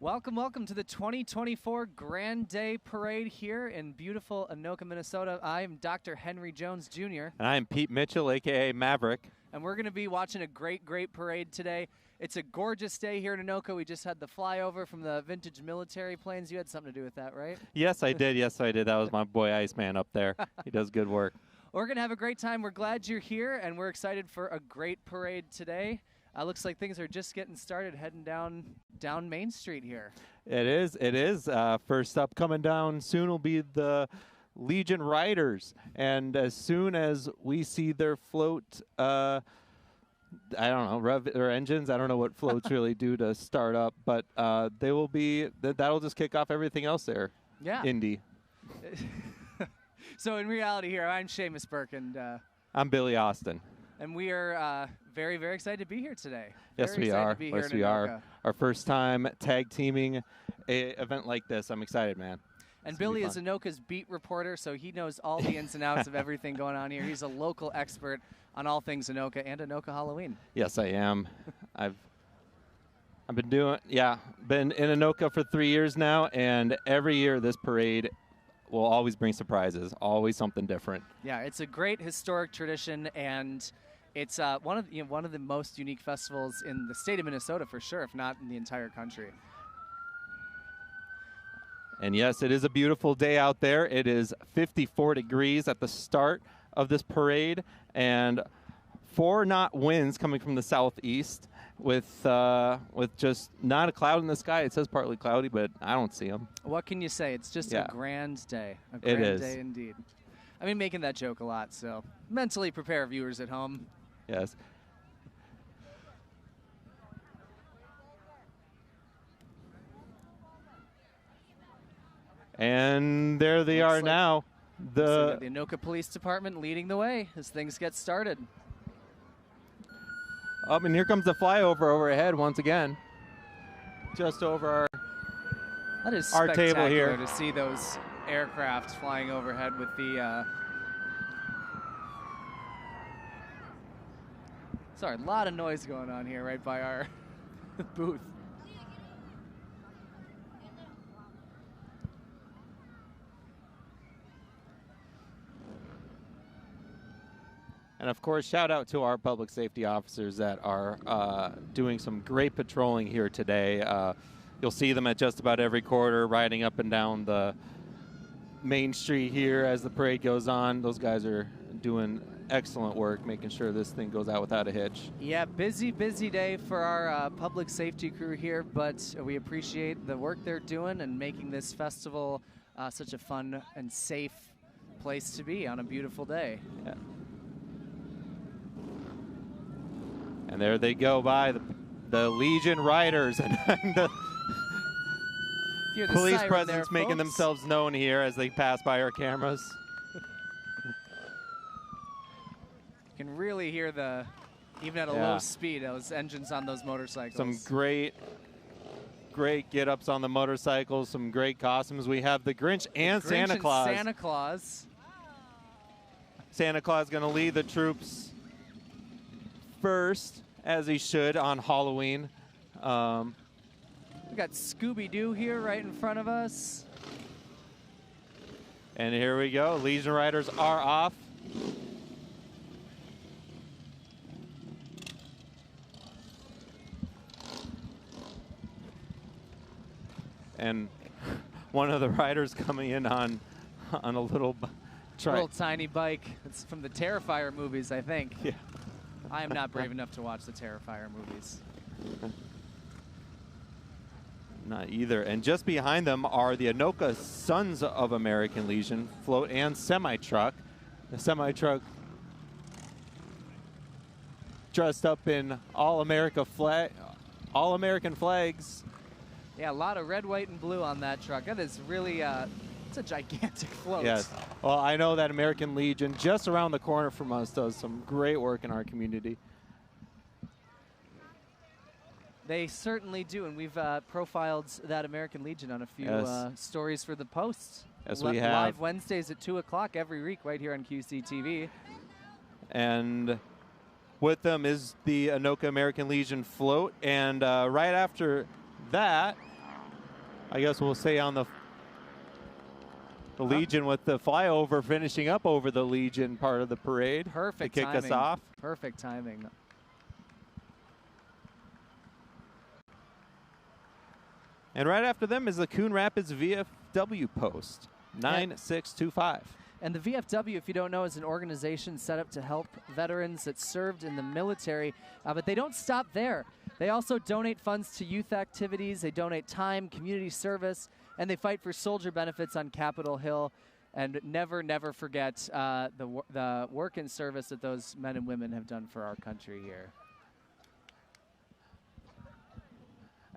Welcome, welcome to the 2024 Grande Day Parade here in beautiful Anoka, Minnesota. I am Dr. Henry Jones Jr. And I'm Pete Mitchell, a.k.a. Maverick. And we're going to be watching a great parade today. It's a gorgeous day here in Anoka. We just had the flyover from the vintage military planes. You had something to do with that, right? Yes, I did. Yes, I did. That was my boy Iceman up there. He does good work. We're going to have a great time. We're glad you're here, and we're excited for a great parade today. Looks like things are just getting started, heading down Main Street here. It is. It is. First up, coming down soon will be the Legion Riders, and as soon as we see their float, I don't know, rev their engines. I don't know what floats really do to start up, but they will be. That'll just kick off everything else there. Yeah. Indy. So in reality, here I'm Seamus Burke, and I'm Billy Austin. And we are very, very excited to be here today. Yes, we are. Yes, we are. Our first time tag teaming an event like this. I'm excited, man. And Billy is Anoka's beat reporter, so he knows all the ins and outs of everything going on here. He's a local expert on all things Anoka and Anoka Halloween. Yes, I am. I've been in Anoka for 3 years now, and every year this parade will always bring surprises, always something different. Yeah, it's a great historic tradition, and it's one of the most unique festivals in the state of Minnesota for sure, if not in the entire country. And yes, it is a beautiful day out there. It is 54 degrees at the start of this parade, and 4 knot winds coming from the southeast with just not a cloud in the sky. It says partly cloudy, but I don't see them. What can you say? It's just a grand day. A it grand is. day indeed. I've been making that joke a lot, so mentally prepare viewers at home. Yes. And there they are now. The Anoka Police Department leading the way as things get started. Up, and here comes the flyover overhead once again. Just over that is our table here. To see those aircraft flying overhead with the sorry, a lot of noise going on here right by our booth. And of course, shout out to our public safety officers that are doing some great patrolling here today. You'll see them at just about every corner, riding up and down the main street here as the parade goes on. Those guys are doing excellent work, making sure this thing goes out without a hitch. Yeah, busy day for our public safety crew here, but we appreciate the work they're doing and making this festival such a fun and safe place to be on a beautiful day. Yeah. And there they go by, the Legion Riders, and the police presence making themselves known here as they pass by our cameras. You can really hear even at a low speed, those engines on those motorcycles. Some great get-ups on the motorcycles, some great costumes. We have the Grinch and Santa Claus. Santa Claus going to lead the troops first, as he should on Halloween. We got Scooby-Doo here right in front of us. And here we go. Legion Riders are off. And one of the riders coming in on a little tiny bike. It's from the Terrifier movies, I think. Yeah. I am not brave enough to watch the Terrifier movies. Not either. And just behind them are the Anoka Sons of American Legion float and semi-truck. The semi-truck dressed up in all-American flags. Yeah, a lot of red, white, and blue on that truck. That is really it's a gigantic float. Yes. Well, I know that American Legion, just around the corner from us, does some great work in our community. They certainly do, and we've profiled that American Legion on a few stories for the Post. Yes, we have. Live Wednesdays at 2 o'clock every week right here on QCTV. And with them is the Anoka American Legion float. And right after that, I guess we'll say on the Legion with the flyover finishing up over the Legion part of the parade. Perfect to kick timing. us off. Perfect timing. And right after them is the Coon Rapids VFW post, 9625. And the VFW, if you don't know, is an organization set up to help veterans that served in the military, but they don't stop there. They also donate funds to youth activities, they donate time, community service, and they fight for soldier benefits on Capitol Hill. And never, never forget the work and service that those men and women have done for our country here.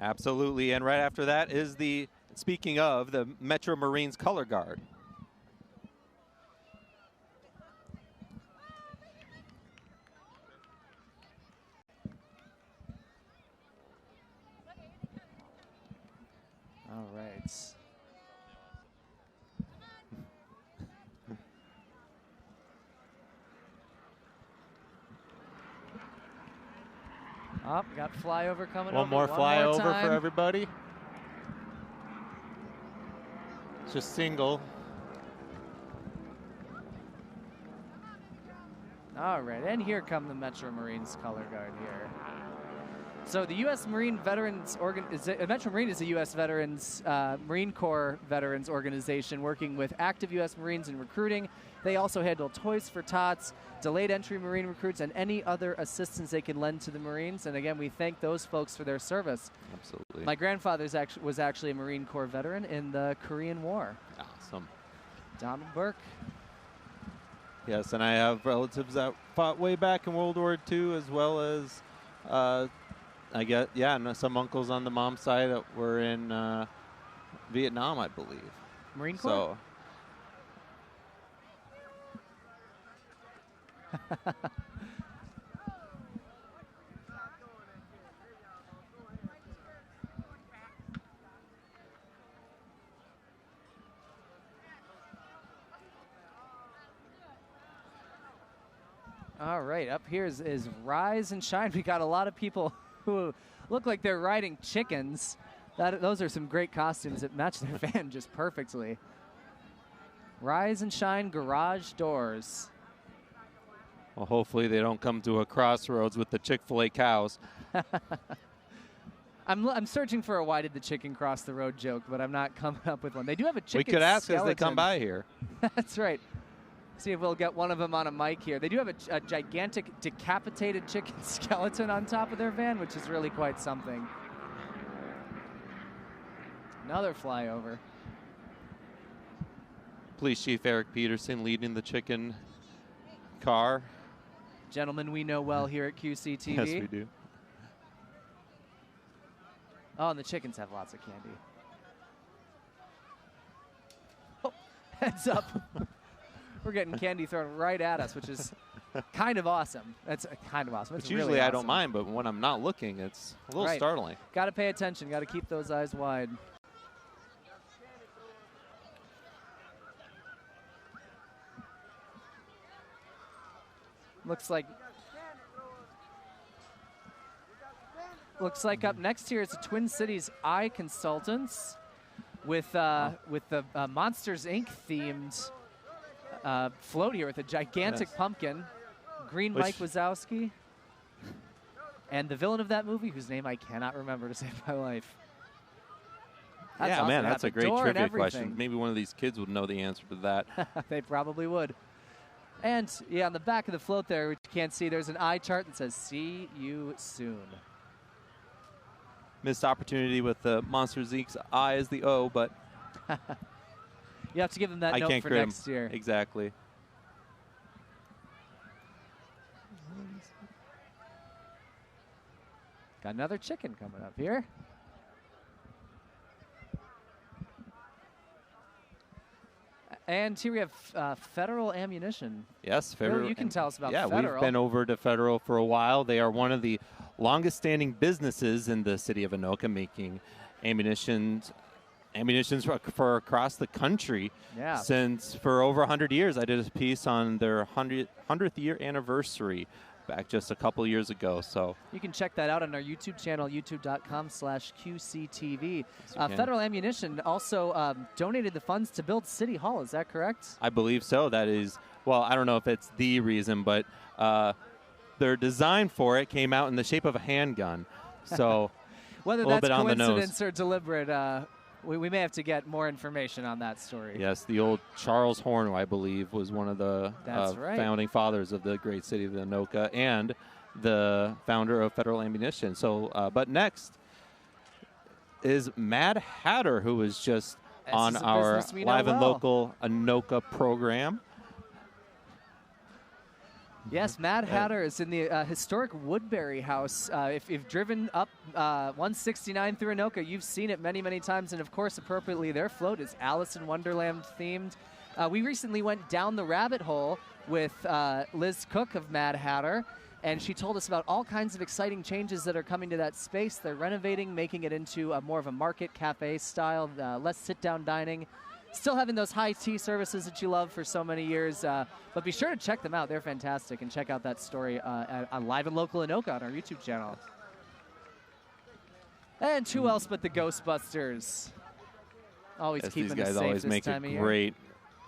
Absolutely, and right after that is speaking of, the Metro Marines Color Guard. All right. Oh, got flyover coming One over. more flyover for time. everybody. Just single. All right, and here come the Metro Marines Color Guard here. So the U.S. Marine Veterans Metro Marine is a U.S. Veterans Marine Corps veterans organization working with active U.S. Marines in recruiting. They also handle Toys for Tots, delayed entry Marine recruits, and any other assistance they can lend to the Marines. And again, we thank those folks for their service. Absolutely. My grandfather was actually a Marine Corps veteran in the Korean War. Awesome. Donald Burke. Yes, and I have relatives that fought way back in World War II, as well as I get, and some uncles on the mom's side that were in Vietnam, I believe. Marine Corps? So. All right, up here is Rise and Shine. We got a lot of people who look like they're riding chickens. Those are some great costumes that match their van just perfectly. Rise and Shine garage doors. Well, hopefully they don't come to a crossroads with the Chick-fil-A cows. I'm searching for a why did the chicken cross the road joke, but I'm not coming up with one. They do have a chicken We could ask skeleton. as they come by here. That's right. See if we'll get one of them on a mic here. They do have a gigantic decapitated chicken skeleton on top of their van, which is really quite something. Another flyover. Police Chief Eric Peterson leading the chicken car. Gentlemen we know well here at QCTV. Yes, we do. Oh, and the chickens have lots of candy. Oh, heads up. We're getting candy thrown right at us, which is kind of awesome. That's kind of awesome. It's Which usually really I awesome. don't mind, but when I'm not looking, it's a little startling. Got to pay attention. Got to keep those eyes wide. Looks like up next here is the Twin Cities Eye Consultants with the Monsters Inc. themed float here with a gigantic pumpkin, green Mike Wazowski, and the villain of that movie, whose name I cannot remember to save my life. That's awesome. Man, that's a great trivia question. Everything. Maybe one of these kids would know the answer to that. They probably would. And, yeah, on the back of the float there, which you can't see, there's an eye chart that says, "See you soon." Missed opportunity with the Monsters Inc.'s I as the O, but you have to give them that note for next year. Exactly. Got another chicken coming up here. And here we have Federal Ammunition. Yes, Federal. Bill, you can tell us about Federal. Yeah, we've been over to Federal for a while. They are one of the longest-standing businesses in the city of Anoka, making ammunitions for across the country. For over 100 years. I did a piece on their 100th year anniversary back just a couple years ago. So you can check that out on our YouTube channel, youtube.com/QCTV. Yes, Federal Ammunition also donated the funds to build City Hall. Is that correct? I believe so. That is, well, I don't know if it's the reason, but their design for it came out in the shape of a handgun. So whether a little that's bit on the nose. coincidence or deliberate, we may have to get more information on that story. Yes, the old Charles Horn, who I believe was one of the right. founding fathers of the great city of Anoka and the founder of Federal Ammunition. So, but next is Mad Hatter, who was just on our live and local Anoka program. Yes, Mad Hatter is in the historic Woodbury House. If you've driven up 169 through Anoka, you've seen it many, many times. And, of course, appropriately, their float is Alice in Wonderland themed. We recently went down the rabbit hole with Liz Cook of Mad Hatter, and she told us about all kinds of exciting changes that are coming to that space. They're renovating, making it into more of a market cafe style, less sit-down dining. Still having those high tea services that you love for so many years. But be sure to check them out. They're fantastic. And check out that story on Live and Local Anoka on our YouTube channel. And who else but the Ghostbusters? Always keeping these guys us safe always this make time a of year.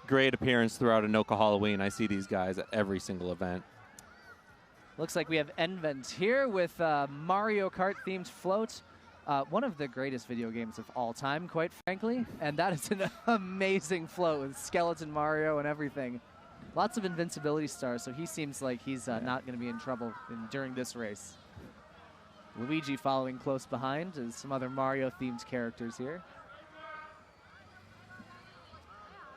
great appearance throughout Anoka Halloween. I see these guys at every single event. Looks like we have Envent here with Mario Kart themed float. One of the greatest video games of all time, quite frankly. And that is an amazing float with Skeleton Mario and everything. Lots of invincibility stars, so he seems like he's not going to be in trouble during this race. Luigi following close behind as some other Mario-themed characters here.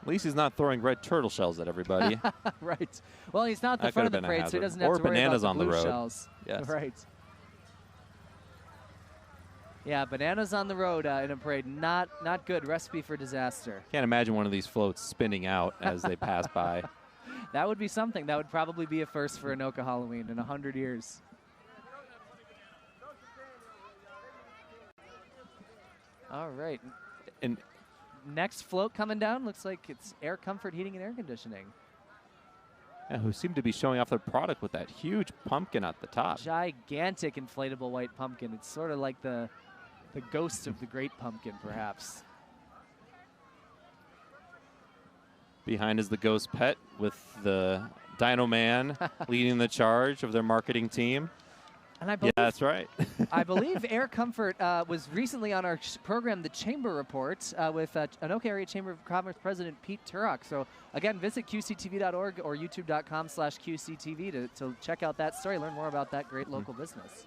At least he's not throwing red turtle shells at everybody. Right. Well, he's not the That front of could the have been a parade, so he hazard. doesn't have Or to worry bananas about on the the blue road. shells. Yes. Right. Yeah, bananas on the road in a parade, not good. Recipe for disaster. Can't imagine one of these floats spinning out as they pass by. That would be something. That would probably be a first for Anoka Halloween in 100 years. All right. And next float coming down looks like it's Air Comfort Heating and Air Conditioning. Who seem to be showing off their product with that huge pumpkin at the top. Gigantic inflatable white pumpkin. It's sort of like the ghost of the great pumpkin, perhaps. Behind is the ghost pet with the Dino Man leading the charge of their marketing team. And I believe, yeah, that's right. I believe Air Comfort was recently on our program, The Chamber Report, with Anoka Area Chamber of Commerce President Pete Turok. So, again, visit QCTV.org or youtube.com/QCTV to check out that story, learn more about that great local business.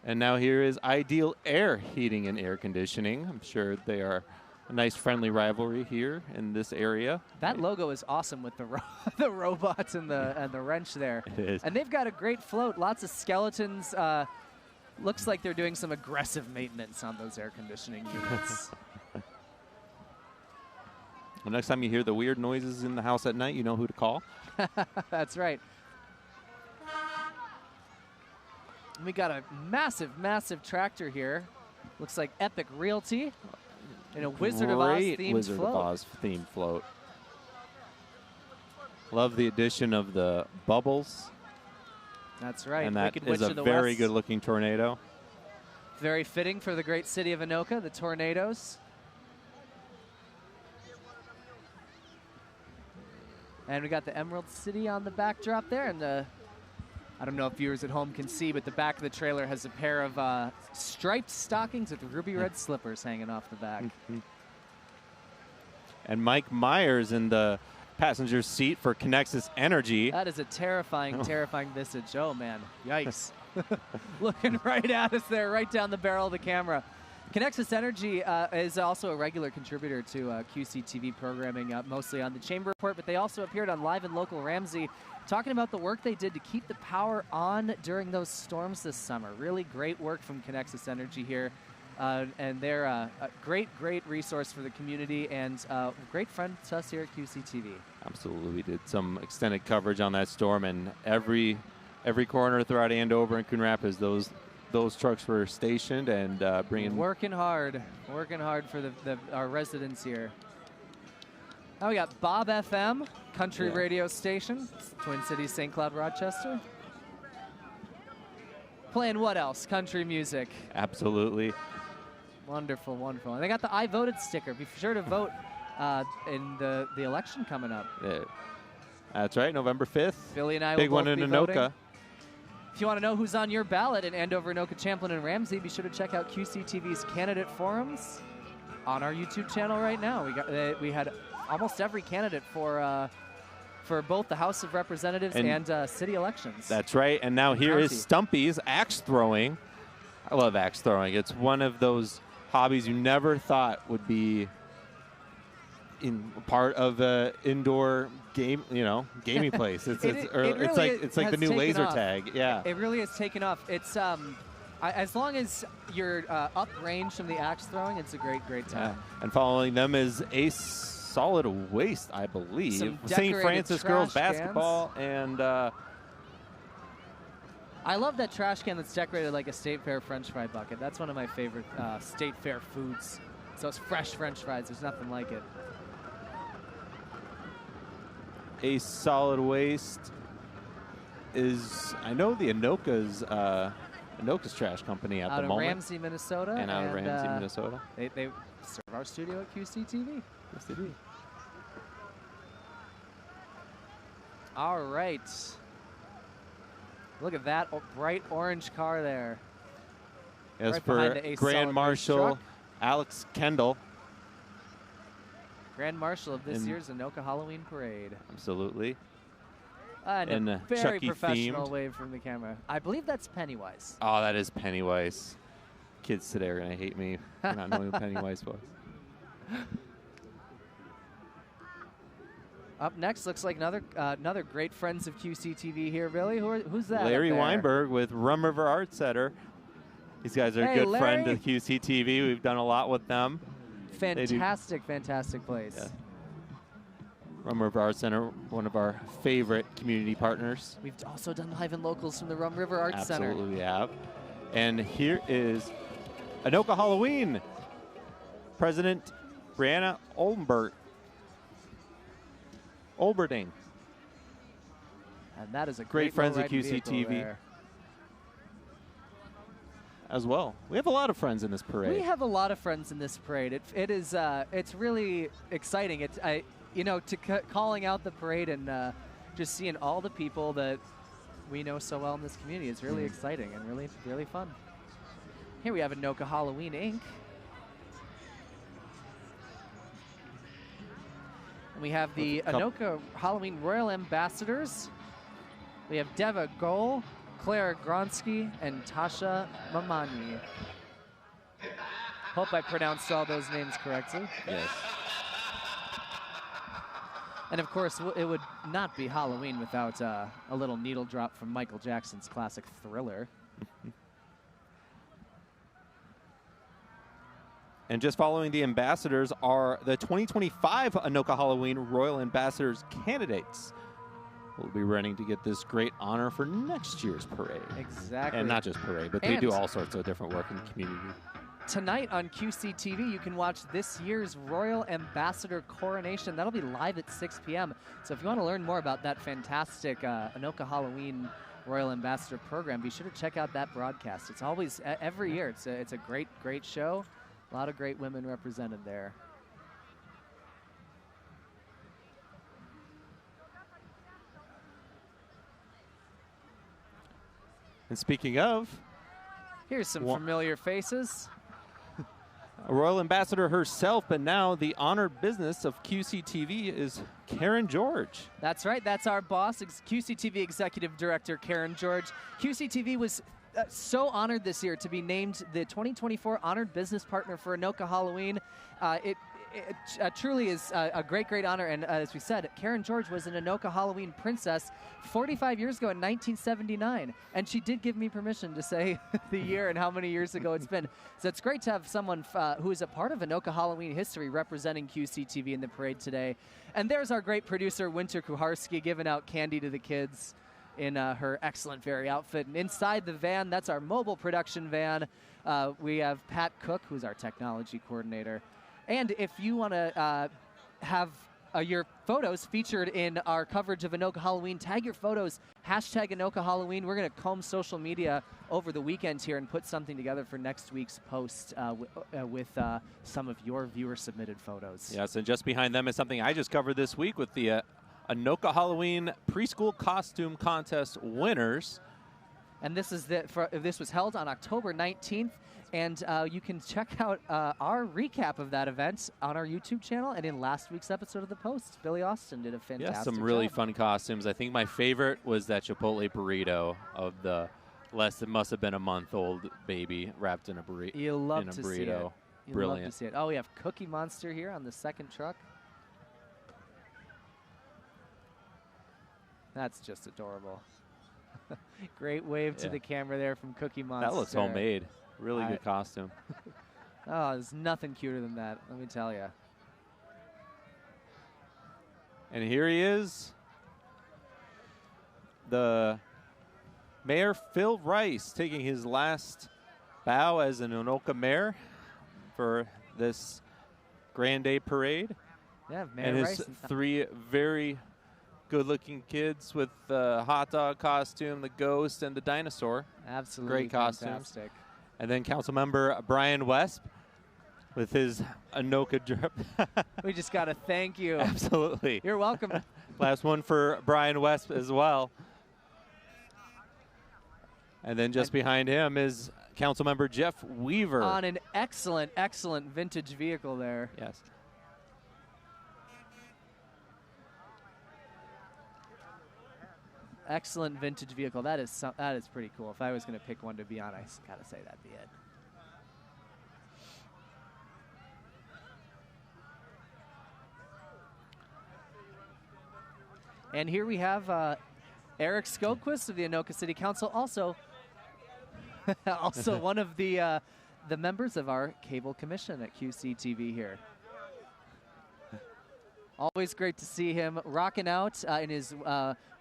And now here is Ideal Air Heating and Air Conditioning. I'm sure they are a nice friendly rivalry here in this area. That logo is awesome with the the robots and the wrench there. It is. And they've got a great float, lots of skeletons. Looks like they're doing some aggressive maintenance on those air conditioning units. Well, next time you hear the weird noises in the house at night, you know who to call. That's right. We got a massive, massive tractor here. Looks like Epic Realty in a Wizard of Oz themed Wizard float. of Oz themed float. Love the addition of the bubbles. That's right. And that Wicked is Witch a of the very West. good looking tornado. Very fitting for the great city of Anoka, the tornadoes. And we got the Emerald City on the backdrop there, and I don't know if viewers at home can see, but the back of the trailer has a pair of striped stockings with ruby red slippers hanging off the back. And Mike Myers in the passenger seat for Connexus Energy. That is a terrifying, terrifying visage. Oh, man. Yikes. Looking right at us there, right down the barrel of the camera. Connexus Energy is also a regular contributor to QCTV programming, mostly on the Chamber Report, but they also appeared on Live and Local Ramsey, talking about the work they did to keep the power on during those storms this summer. Really great work from Connexus Energy here. And they're a great, great resource for the community and a great friend to us here at QCTV. Absolutely. We did some extended coverage on that storm, and every corner throughout Andover and Coon Rapids, those trucks were stationed and working hard for our residents here. Now we got Bob FM, country radio station, Twin Cities, St. Cloud, Rochester. Playing what else? Country music. Absolutely. Wonderful, wonderful. And they got the I voted sticker. Be sure to vote in the election coming up. Yeah. That's right, November 5th. Billy and I Big will one both in be Anoka. voting. If you want to know who's on your ballot in Andover, Anoka, Champlin, and Ramsey, be sure to check out QCTV's candidate forums on our YouTube channel right now. We had almost every candidate for both the House of Representatives and city elections. That's right. And now here is Stumpy's axe throwing. I love axe throwing. It's one of those hobbies you never thought would be in part of an indoor game, gaming place. It's like the new laser tag. Yeah. It really has taken off. It's as long as you're uprange from the axe throwing, it's a great time. Yeah. And following them is Ace Solid Waste, I believe. St. Francis Girls Basketball and. I love that trash can that's decorated like a State Fair French fry bucket. That's one of my favorite State Fair foods. It's those fresh French fries. There's nothing like it. A Solid Waste is, I know the Anoka's trash company at the moment. Out of Ramsey, Minnesota. And out of Ramsey, Minnesota. They serve our studio at QCTV. Yes, they do. All right. Look at that bright orange car there. As right for the Grand Marshal Alex Kendall. Grand Marshal of this year's Anoka Halloween Parade. Absolutely. And a very Chucky professional themed. wave from the camera. I believe that's Pennywise. Oh, that is Pennywise. Kids today are going to hate me for not knowing who Pennywise was. Up next, looks like another great friends of QCTV here, Billy. Who's that? Larry Weinberg with Rum River Art Center. These guys are a good friend of QCTV. We've done a lot with them. Fantastic place. Yeah. Rum River Art Center, one of our favorite community partners. We've also done live and locals from the Rum River Art Center. Absolutely, we have. And here is Anoka Halloween. President Brianna Olberding. And that is a great friends at QCTV as well. We have a lot of friends in this parade. We have a lot of friends in this parade. It's really exciting. Calling out the parade and just seeing all the people that we know so well in this community is really exciting and really, really fun. Here we have Anoka Halloween Inc. And we have the Anoka Halloween Royal Ambassadors. We have Deva Goal, Claire Gronsky, and Tasha Mamani. Hope I pronounced all those names correctly. Yes. And of course, it would not be Halloween without a little needle drop from Michael Jackson's classic Thriller. And just following the ambassadors are the 2025 Anoka Halloween Royal Ambassadors candidates. We'll be running to get this great honor for next year's parade. Exactly. And not just parade, but they do all sorts of different work in the community. Tonight on QCTV, you can watch this year's Royal Ambassador Coronation. That'll be live at 6 p.m. So if you want to learn more about that fantastic Anoka Halloween Royal Ambassador program, be sure to check out that broadcast. It's always, every year, it's a great, great show. A lot of great women represented there. And speaking of, here's some familiar faces. A Royal Ambassador herself, but now the honored business of QCTV is Karen George. That's right. That's our boss, QCTV Executive Director Karen George. QCTV was so honored this year to be named the 2024 Honored Business Partner for Anoka Halloween. It truly is a great, great honor. And as we said, Karen George was an Anoka Halloween princess 45 years ago in 1979. And she did give me permission to say the year and how many years ago it's been. So it's great to have someone who is a part of Anoka Halloween history representing QCTV in the parade today. And there's our great producer, Winter Kuharski, giving out candy to the kids in her excellent fairy outfit. And inside the van, that's our mobile production van. We have Pat Cook, who's our technology coordinator. And if you want to have your photos featured in our coverage of Anoka Halloween. Tag your photos, hashtag Anoka Halloween. We're going to comb social media over the weekend here and put something together for next week's post with some of your viewer-submitted photos. Yes, and just behind them is something I just covered this week with the Anoka Halloween preschool costume contest winners. And this was held on October 19th. And you can check out our recap of that event on our YouTube channel and in last week's episode of The Post. Billy Austin did a fantastic job. Yeah, some really fun costumes. I think my favorite was that Chipotle burrito of the must have been a month-old baby wrapped in a burrito. You'll love to see it. Brilliant. Love to see it. Oh, we have Cookie Monster here on the second truck. That's just adorable. Great wave to the camera there from Cookie Monster. That looks homemade. Really good costume. Oh, there's nothing cuter than that, let me tell you. And here he is, the Mayor Phil Rice, taking his last bow as an Anoka mayor for this Grande Day Parade. Yeah, Mayor and Rice. his three very good-looking kids with the hot dog costume, the ghost, and the dinosaur. Absolutely great costumes. fantastic. And then Councilmember Brian Wesp with his Anoka drip. We just got to thank you. Absolutely. You're welcome. Last one for Brian Wesp as well. And then just behind him is Councilmember Jeff Weaver. On an excellent, excellent vintage vehicle there. Yes. Excellent vintage vehicle. That is pretty cool. If I was going to pick one to be on, I gotta say that'd be it. And here we have Eric Skogquist of the Anoka City Council, also one of the members of our cable commission at QCTV here. Always great to see him rocking out in his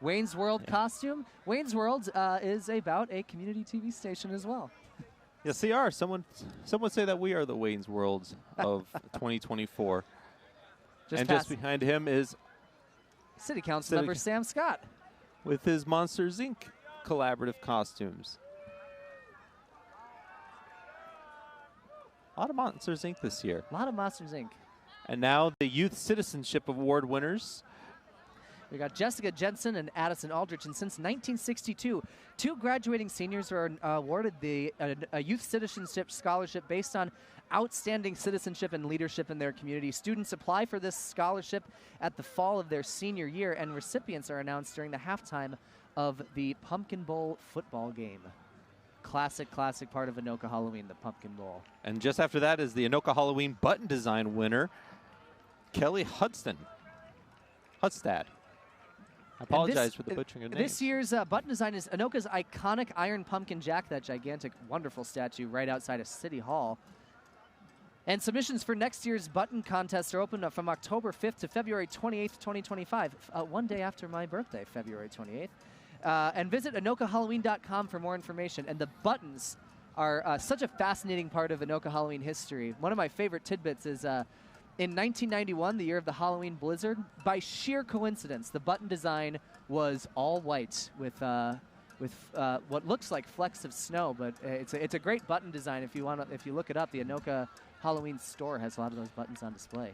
Wayne's World costume. Wayne's World is about a community TV station as well. Yes, they are. Some would say that we are the Wayne's Worlds of 2024. Just behind him is City Council member Sam Scott with his Monsters Inc. collaborative costumes. A lot of Monsters Inc. this year. A lot of Monsters Inc. And now the Youth Citizenship Award winners. We got Jessica Jensen and Addison Aldrich, and since 1962, two graduating seniors were awarded the Youth Citizenship Scholarship based on outstanding citizenship and leadership in their community. Students apply for this scholarship at the fall of their senior year, and recipients are announced during the halftime of the Pumpkin Bowl football game. Classic part of Anoka Halloween, the Pumpkin Bowl. And just after that is the Anoka Halloween button design winner, Kelly Hudstad. I apologize for the butchering of names. This year's button design is Anoka's iconic Iron Pumpkin Jack, that gigantic, wonderful statue right outside of City Hall. And submissions for next year's button contest are open from October 5th to February 28th, 2025, one day after my birthday, February 28th. And visit AnokaHalloween.com for more information. And the buttons are such a fascinating part of Anoka Halloween history. One of my favorite tidbits is in 1991, the year of the Halloween blizzard, by sheer coincidence, the button design was all white with what looks like flecks of snow. But it's a great button design. If you look it up, the Anoka Halloween store has a lot of those buttons on display.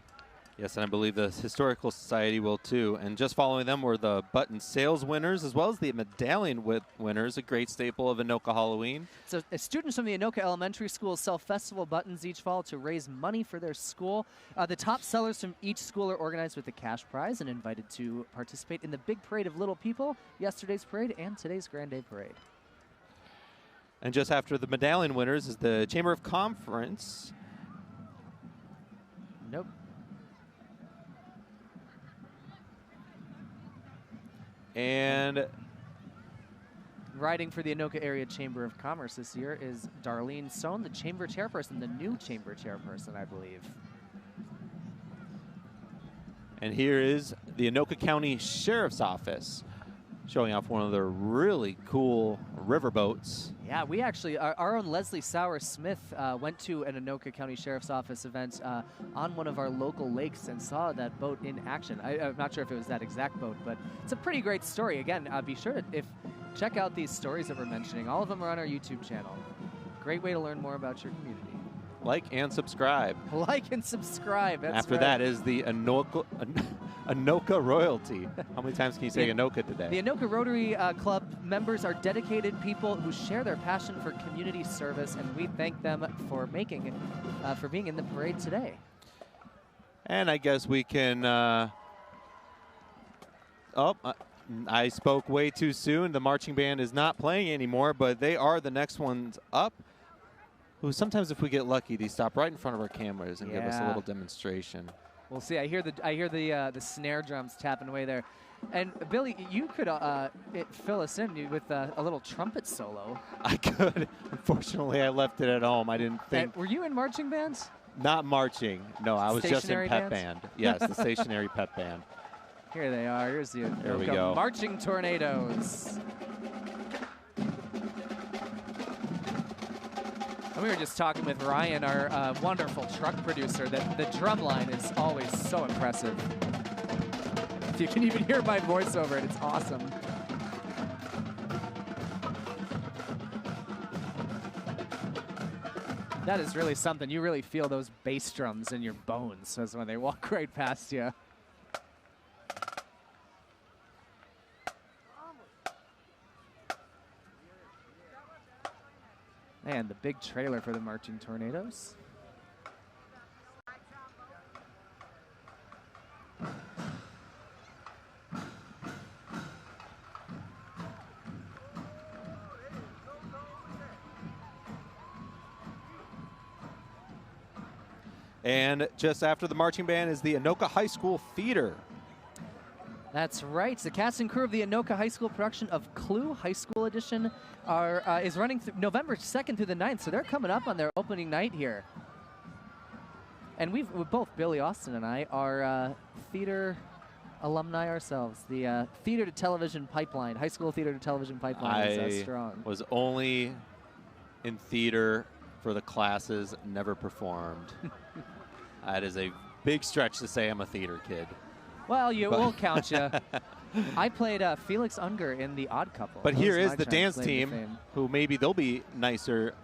Yes, and I believe the Historical Society will too. And just following them were the button sales winners, as well as the medallion winners, a great staple of Anoka Halloween. So students from the Anoka Elementary School sell festival buttons each fall to raise money for their school. The top sellers from each school are organized with a cash prize and invited to participate in the big parade of little people, yesterday's parade, and today's Grande Day Parade. And just after the medallion winners is the Chamber of Conference. Nope. And riding for the Anoka Area Chamber of Commerce this year is Darlene Sohn, the chamber chairperson, the new chamber chairperson, I believe. And here is the Anoka County Sheriff's Office. showing off one of their really cool river boats. Yeah, we actually, our own Leslie Sauer-Smith went to an Anoka County Sheriff's Office event on one of our local lakes and saw that boat in action. I'm not sure if it was that exact boat, but it's a pretty great story. Again, be sure to check out these stories that we're mentioning. All of them are on our YouTube channel. Great way to learn more about your community. Like and subscribe. Like and subscribe. That's After right. that is the Anoka royalty. How many times can you say Anoka today? The Anoka Rotary Club members are dedicated people who share their passion for community service, and we thank them for being in the parade today. And I guess we can. I spoke way too soon. The marching band is not playing anymore, but they are the next ones up. Who sometimes, if we get lucky, they stop right in front of our cameras and give us a little demonstration. We'll see. I hear the snare drums tapping away there, and Billy, you could fill us in with a little trumpet solo. I could. Unfortunately, I left it at home. I didn't think. Were you in marching bands? Not marching. No, I was just in pep bands? band. Yes, the stationary pep band. Here they are. Here's the There we go. Marching Tornadoes. And we were just talking with Ryan, our wonderful truck producer, that the drum line is always so impressive. You can even hear my voice over it. It's awesome. That is really something. You really feel those bass drums in your bones as when they walk right past you. And the big trailer for the Marching Tornadoes. And just after the marching band is the Anoka High School Theater. That's right. The cast and crew of the Anoka High School production of Clue High School Edition is running November 2nd through the 9th, so they're coming up on their opening night here. And we both, Billy Austin and I, are theater alumni ourselves. The theater to television pipeline, high school theater to television pipeline is strong. I was only in theater for the classes, never performed. That is a big stretch to say I'm a theater kid. Well, we'll count you. I played Felix Unger in The Odd Couple. But here is the dance team, who maybe they'll be nicer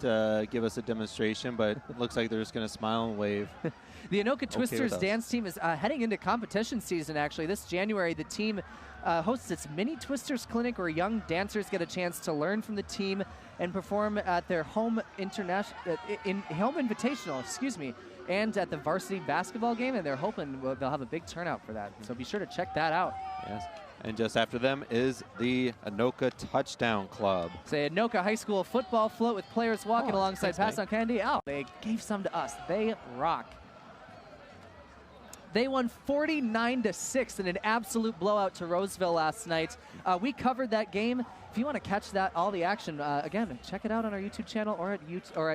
to give us a demonstration, but it looks like they're just going to smile and wave. The Anoka Twisters dance team is heading into competition season, actually. This January, the team hosts its Mini Twisters Clinic, where young dancers get a chance to learn from the team and perform at their home invitational, and at the varsity basketball game, and they're hoping they'll have a big turnout for that. So be sure to check that out. Yes. And just after them is the Anoka Touchdown Club. Say Anoka High School football float with players walking alongside pass on candy. Oh, they gave some to us. They rock. They won 49-6 in an absolute blowout to Roseville last night. We covered that game. If you want to catch all the action, again, check it out on our YouTube channel or at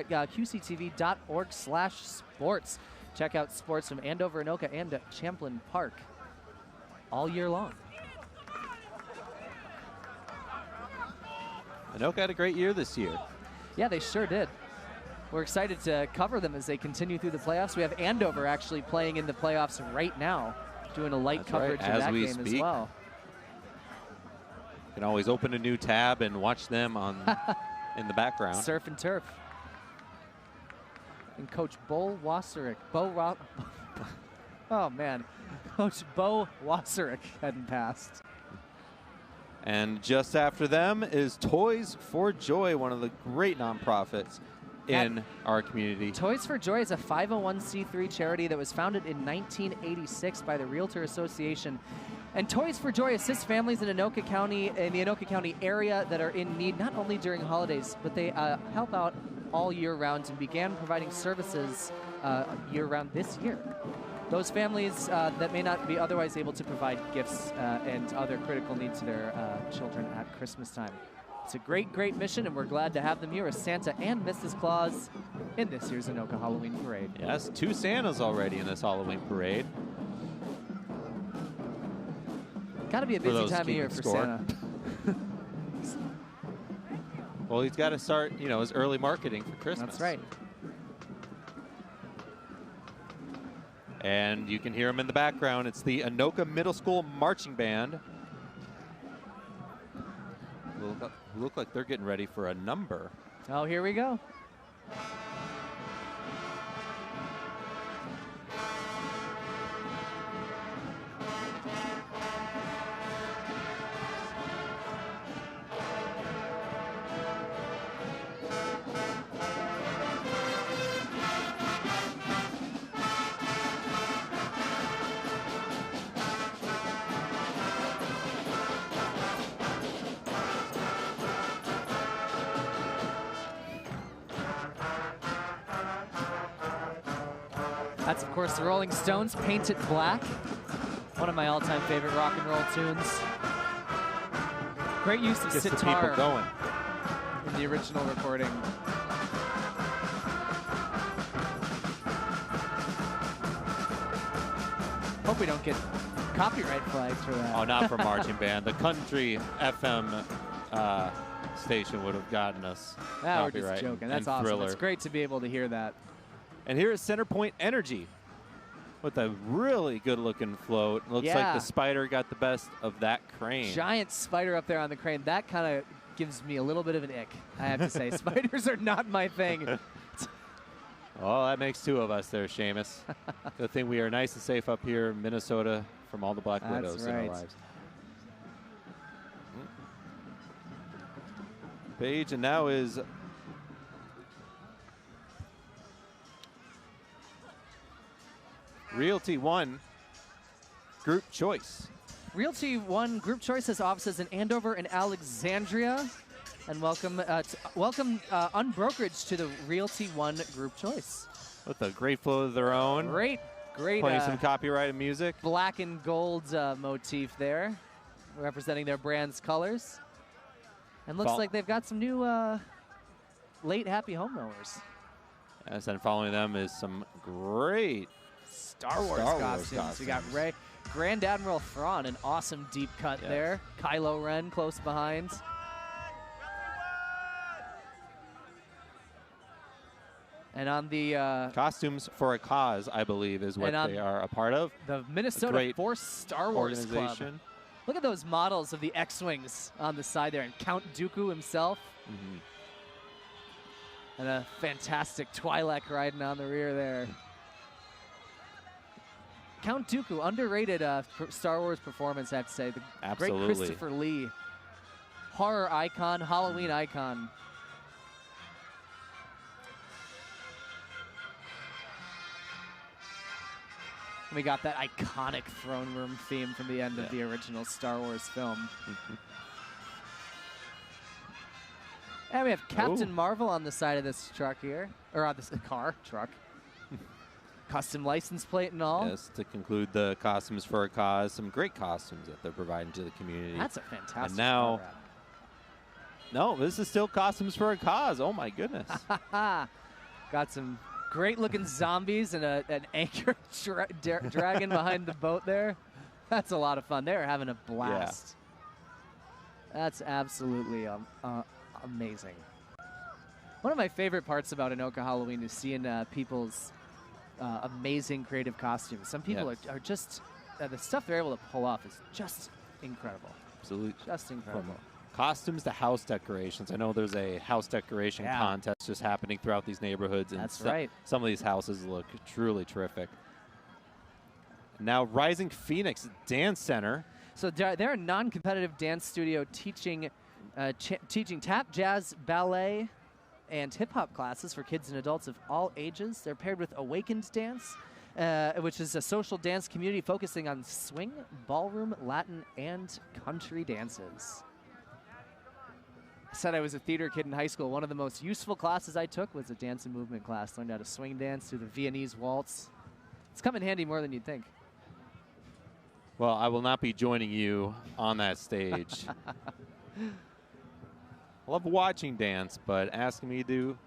QCTV.org/sports. Check out sports from Andover, Anoka, and Champlain Park all year long. Anoka had a great year this year. Yeah, they sure did. We're excited to cover them as they continue through the playoffs. We have Andover actually playing in the playoffs right now, doing a light coverage of that game as well. You can always open a new tab and watch them in the background. Surf and turf. And Coach Bo Wasserich. Oh, man. Coach Bo Wasserich heading past. And just after them is Toys for Joy, one of the great nonprofits in our community. Toys for Joy is a 501c3 charity that was founded in 1986 by the Realtor Association. And Toys for Joy assists families in Anoka County, in the Anoka County area, that are in need not only during holidays, but they help out all year round and began providing services year round this year. Those families that may not be otherwise able to provide gifts and other critical needs to their children at Christmas time. It's a great, great mission, and we're glad to have them here as Santa and Mrs. Claus in this year's Anoka Halloween Parade. Yes, 2 Santas already in this Halloween parade. Got to be a busy those time of year keeping for score. Santa. Well, he's got to start, his early marketing for Christmas. That's right. And you can hear him in the background. It's the Anoka Middle School Marching Band. Look like they're getting ready for a number. Oh, here we go. That's, of course, the Rolling Stones, Paint It Black. One of my all-time favorite rock and roll tunes. Great use of Gets the sitar people going. in the original recording. Hope we don't get copyright flags for that. Oh, not for marching band. The country FM station would have gotten us Ah, we're copyright just joking. and That's awesome. Thriller. It's great to be able to hear that. And here is Centerpoint Energy with a really good-looking float. Looks like Yeah. the Spider got the best of that crane. Giant spider up there on the crane. That kind of gives me a little bit of an ick, I have to say. Spiders are not my thing. Oh, that makes two of us there, Seamus. Good thing we are nice and safe up here in Minnesota from all the black That's widows in our right. lives. Page, and now is Realty One Group Choice. Realty One Group Choice has offices in Andover and Alexandria. And welcome Unbrokerage to the Realty One Group Choice. With a great flow of their own. Great Playing some copyrighted music. black and gold motif there, representing their brand's colors. And looks like they've got some new late happy home mowers. Yes, and following them is some great Star Wars costumes. We got Grand Admiral Thrawn, an awesome deep cut there. Kylo Ren close behind. And on the Costumes for a Cause, I believe, is what they are a part of. The Minnesota Force Star Wars Club. Look at those models of the X-Wings on the side there, and Count Dooku himself. Mm-hmm. And a fantastic Twi'lek riding on the rear there. Count Dooku, underrated Star Wars performance, I have to say. The Absolutely. great Christopher Lee. Horror icon, Halloween icon. We got that iconic throne room theme from the end of the original Star Wars film. And we have Captain Marvel on the side of this truck here, or on this truck. Custom license plate and all. Yes, to conclude the Costumes for a Cause, some great costumes that they're providing to the community. That's a fantastic. And now, no, this is still Costumes for a Cause. Oh my goodness! Got some great-looking zombies and an anchor dragon behind the boat there. That's a lot of fun. They're having a blast. Yeah. That's absolutely amazing. One of my favorite parts about Anoka Halloween is seeing people's amazing creative costumes. Some people are just, the stuff they're able to pull off is just incredible. Absolutely. Just incredible. Costumes to house decorations. I know there's a house decoration contest just happening throughout these neighborhoods. And That's right. Some of these houses look truly terrific. Now, Rising Phoenix Dance Center. So they're a non-competitive dance studio teaching tap, jazz, ballet, and hip-hop classes for kids and adults of all ages. They're paired with Awakened Dance, which is a social dance community focusing on swing, ballroom, Latin, and country dances. I said I was a theater kid in high school. One of the most useful classes I took was a dance and movement class. Learned how to swing dance, do the Viennese waltz. It's come in handy more than you'd think. Well, I will not be joining you on that stage. I love watching dance, but asking me to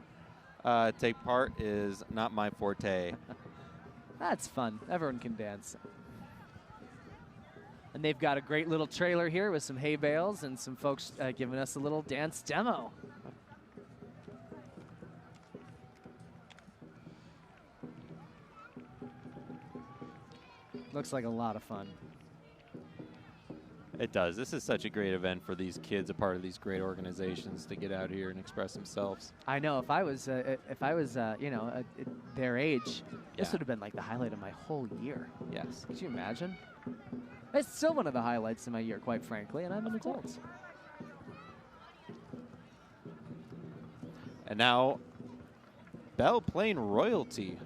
take part is not my forte. That's fun. Everyone can dance. And they've got a great little trailer here with some hay bales and some folks giving us a little dance demo. Looks like a lot of fun. It does. This is such a great event for these kids, a part of these great organizations, to get out here and express themselves. I know if I was their age, this would have been like the highlight of my whole year. Yes. Could you imagine? It's still one of the highlights of my year, quite frankly, and I'm an adult. And now, Belle Plaine royalty.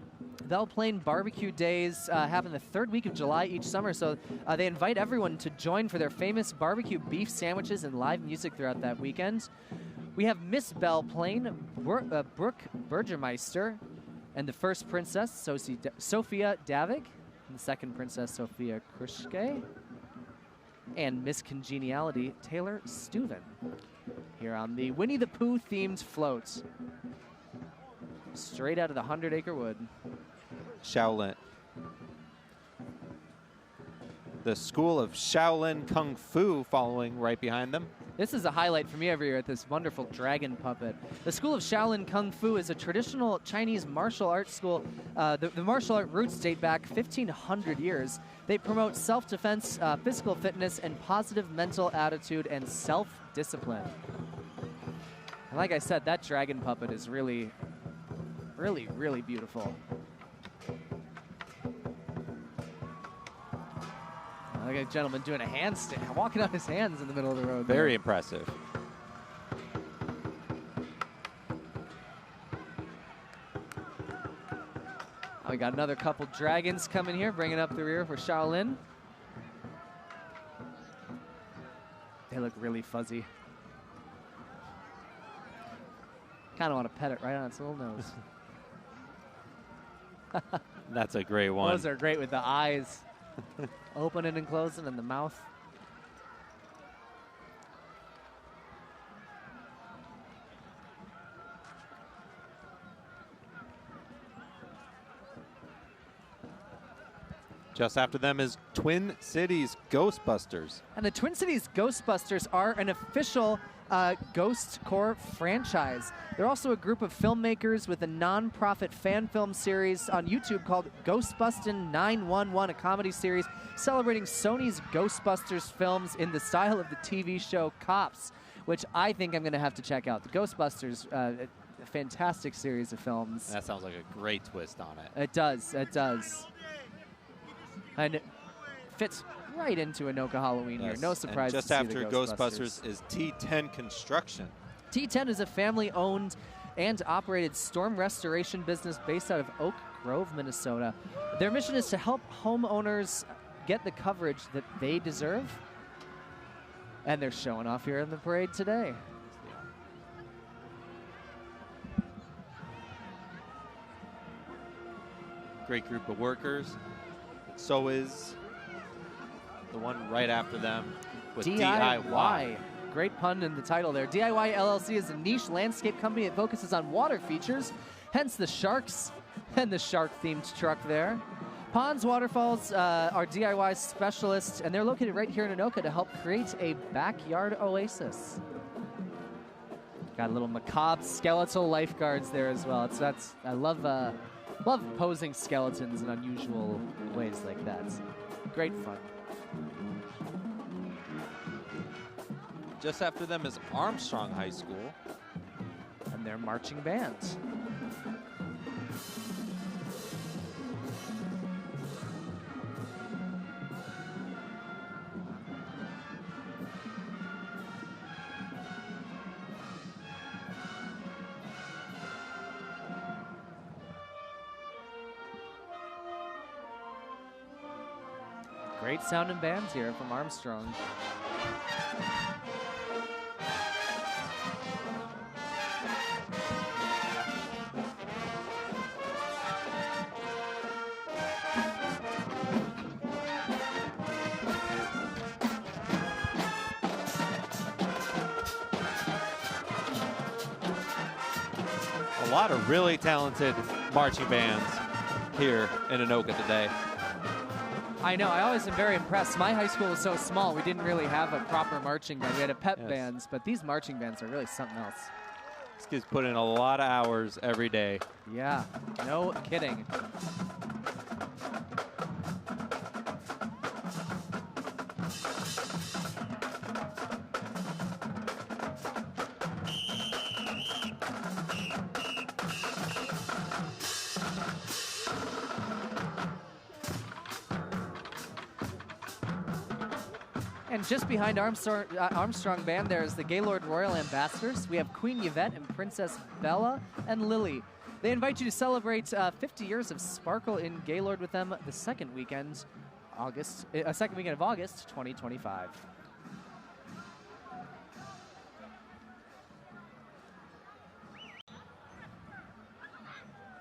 Belle Plaine Barbecue Days happen the third week of July each summer, so they invite everyone to join for their famous barbecue beef sandwiches and live music throughout that weekend. We have Miss Belle Plaine, Brooke Burgermeister, and the first princess, Sophia Davig, and the second princess, Sophia Kruschke, and Miss Congeniality, Taylor Steuven, here on the Winnie the Pooh themed float. Straight out of the 100-acre wood. Shaolin. The School of Shaolin Kung Fu following right behind them. This is a highlight for me every year at this wonderful dragon puppet. The School of Shaolin Kung Fu is a traditional Chinese martial arts school. The martial art roots date back 1,500 years. They promote self-defense, physical fitness, and positive mental attitude and self-discipline. And like I said, that dragon puppet is really, really, really beautiful. Look at a gentleman doing a handstand, walking on his hands in the middle of the road. Very impressive. We got another couple dragons coming here, bringing up the rear for Shaolin. They look really fuzzy. Kind of want to pet it right on its little nose. That's a great one. Those are great with the eyes. Opening and closing and the mouth. Just after them is Twin Cities Ghostbusters. And the Twin Cities Ghostbusters are an official Ghost Corps franchise. They're also a group of filmmakers with a non-profit fan film series on YouTube called Ghostbustin' 911, a comedy series celebrating Sony's Ghostbusters films in the style of the TV show Cops, which I think I'm going to have to check out. The Ghostbusters, a fantastic series of films. That sounds like a great twist on it. It does, it does. And it fits right into Anoka Halloween here. No surprise. And just after Ghostbusters is T10 Construction. T10 is a family-owned and operated storm restoration business based out of Oak Grove, Minnesota. Their mission is to help homeowners get the coverage that they deserve. And they're showing off here in the parade today. Great group of workers. So is the one right after them with DIY. Great pun in the title there. DIY LLC is a niche landscape company that focuses on water features, hence the sharks and the shark-themed truck there. Ponds Waterfalls are DIY specialists, and they're located right here in Anoka to help create a backyard oasis. Got a little macabre skeletal lifeguards there as well. I love posing skeletons in unusual ways like that. It's great fun. Just after them is Armstrong High School. And their marching band. Great sounding bands here from Armstrong. A lot of really talented marching bands here in Anoka today. I know. I always am very impressed. My high school was so small, we didn't really have a proper marching band. We had a pep bands, but these marching bands are really something else. These kids put in a lot of hours every day. Yeah, no kidding. And just behind Armstrong Band, there's the Gaylord Royal Ambassadors. We have Queen Yvette and Princess Bella and Lily. They invite you to celebrate 50 years of Sparkle in Gaylord with them the second weekend of August 2025.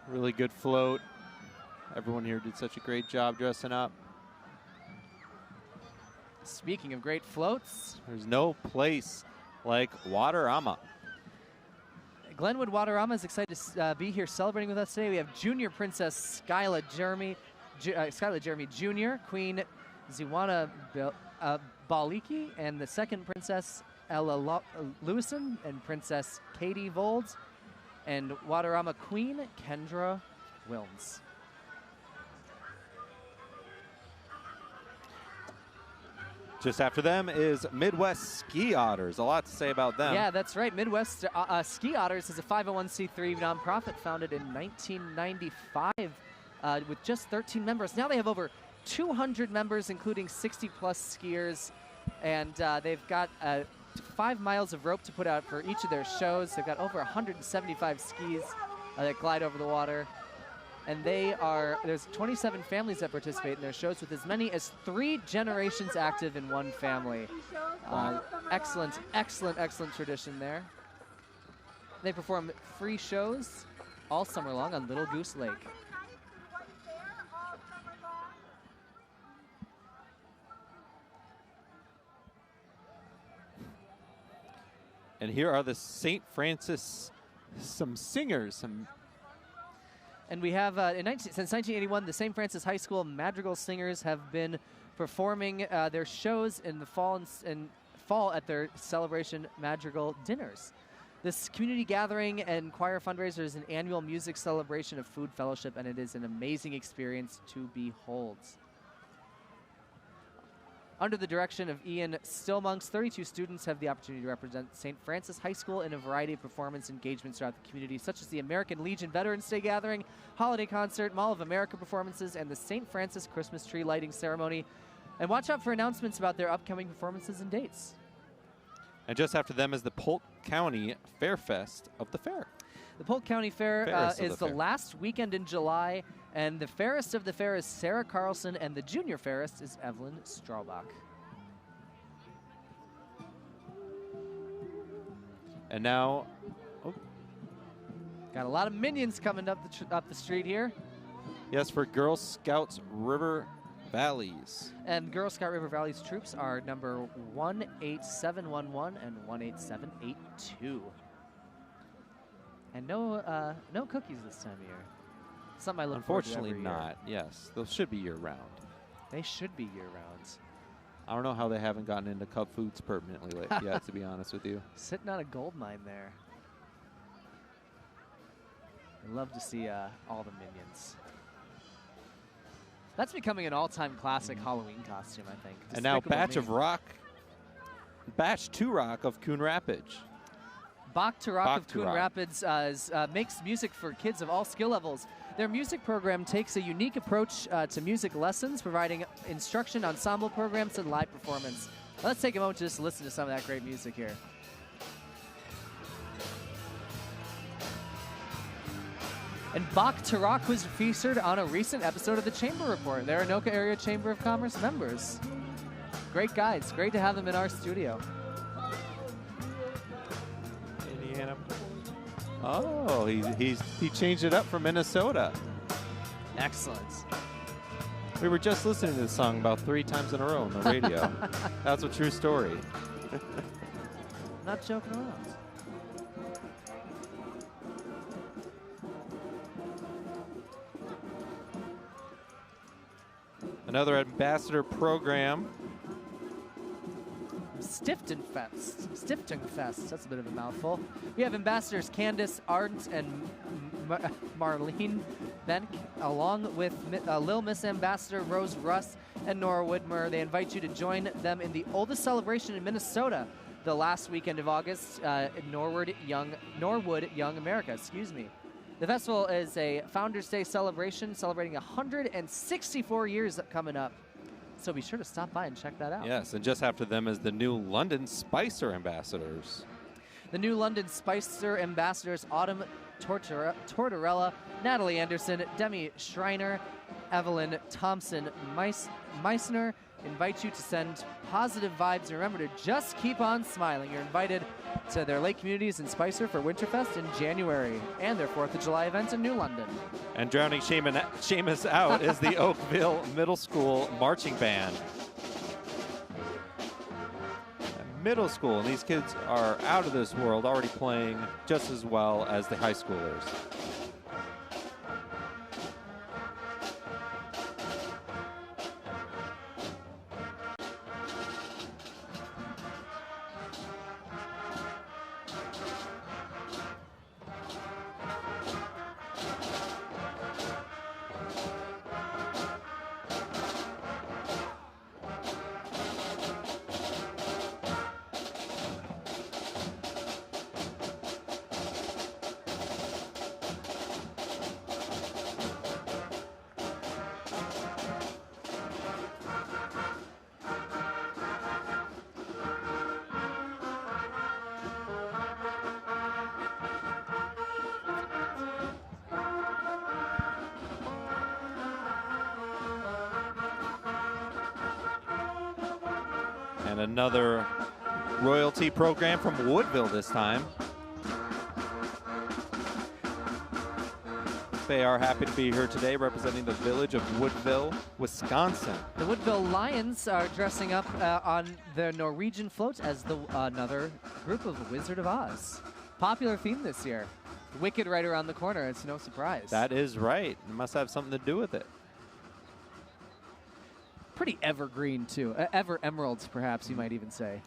Really good float. Everyone here did such a great job dressing up. Speaking of great floats, there's no place like Waterama. Glenwood Waterama is excited to be here celebrating with us today. We have Junior Princess Skyla Jeremy Jr., Queen Ziwana Baliki, and the second Princess Ella Lewison, and Princess Katie Volds, and Waterama Queen Kendra Wilms. Just after them is Midwest Ski Otters. A lot to say about them. Yeah, that's right. Midwest Ski Otters is a 501c3 nonprofit founded in 1995 with just 13 members. Now they have over 200 members, including 60-plus skiers, and they've got 5 miles of rope to put out for each of their shows. They've got over 175 skis that glide over the water. And there's 27 families that participate in their shows, with as many as 3 generations active in one family. Excellent, excellent, excellent tradition there. They perform free shows all summer long on Little Goose Lake. And here are the St. Francis, some singers, And we have, since 1981, the St. Francis High School Madrigal Singers have been performing their shows in the fall at their Celebration Madrigal Dinners. This community gathering and choir fundraiser is an annual music celebration of food fellowship, and it is an amazing experience to behold. Under the direction of Ian Stillmonks, 32 students have the opportunity to represent St. Francis High School in a variety of performance engagements throughout the community, such as the American Legion Veterans Day Gathering, Holiday Concert, Mall of America performances, and the St. Francis Christmas Tree Lighting Ceremony. And watch out for announcements about their upcoming performances and dates. And just after them is the Polk County Fair Fest of the Fair. The Polk County Fair is the last weekend in July, and the fairest of the fair is Sarah Carlson, and the junior fairest is Evelyn Straubach. And now, got a lot of minions coming up the street here. Yes, for Girl Scouts River Valleys. And Girl Scout River Valley's troops are number 18711 and 18782. And no cookies this time of year. Something I look forward to every year. Unfortunately not, yes. Those should be year-round. They should be year-round. I don't know how they haven't gotten into Cub Foods permanently yet, to be honest with you. Sitting on a gold mine there. I'd love to see all the minions. That's becoming an all-time classic Halloween costume, I think. And now Batch 2 Rock of Coon Rapids. Bach to Rock of Coon Rapids makes music for kids of all skill levels. Their music program takes a unique approach to music lessons, providing instruction, ensemble programs, and live performance. Let's take a moment to just listen to some of that great music here. And Bach to Rock was featured on a recent episode of the Chamber Report. They're Anoka Area Chamber of Commerce members. Great guys. Great to have them in our studio. Indiana. Oh, he changed it up from Minnesota. Excellent. We were just listening to this song about 3 times in a row on the radio. That's a true story. Not joking around. And Another ambassador program. Stiftingfest. That's a bit of a mouthful. We have ambassadors Candace, Arndt, and Marlene Benk, along with Lil Miss Ambassador Rose Russ and Nora Whitmer. They invite you to join them in the oldest celebration in Minnesota, the last weekend of August, in Norwood, Young America. Excuse me. The festival is a Founders Day celebration celebrating 164 years coming up. So be sure to stop by and check that out. Yes, and just after them is the new London Spicer ambassadors. The new London Spicer ambassadors, Autumn Tortorella, Natalie Anderson, Demi Schreiner, Evelyn Thompson Meissner, invite you to send positive vibes and remember to just keep on smiling. You're invited to their lake communities in Spicer for Winterfest in January and their 4th of July event in New London. And drowning Seamus out is the Oakville Middle School Marching Band. Middle school, and these kids are out of this world, already playing just as well as the high schoolers. And another royalty program from Woodville this time. They are happy to be here today representing the village of Woodville, Wisconsin. The Woodville Lions are dressing up on their Norwegian float as another group of Wizard of Oz. Popular theme this year. Wicked right around the corner. It's no surprise. That is right. It must have something to do with it. Pretty evergreen, too. Ever emeralds, perhaps, you might even say.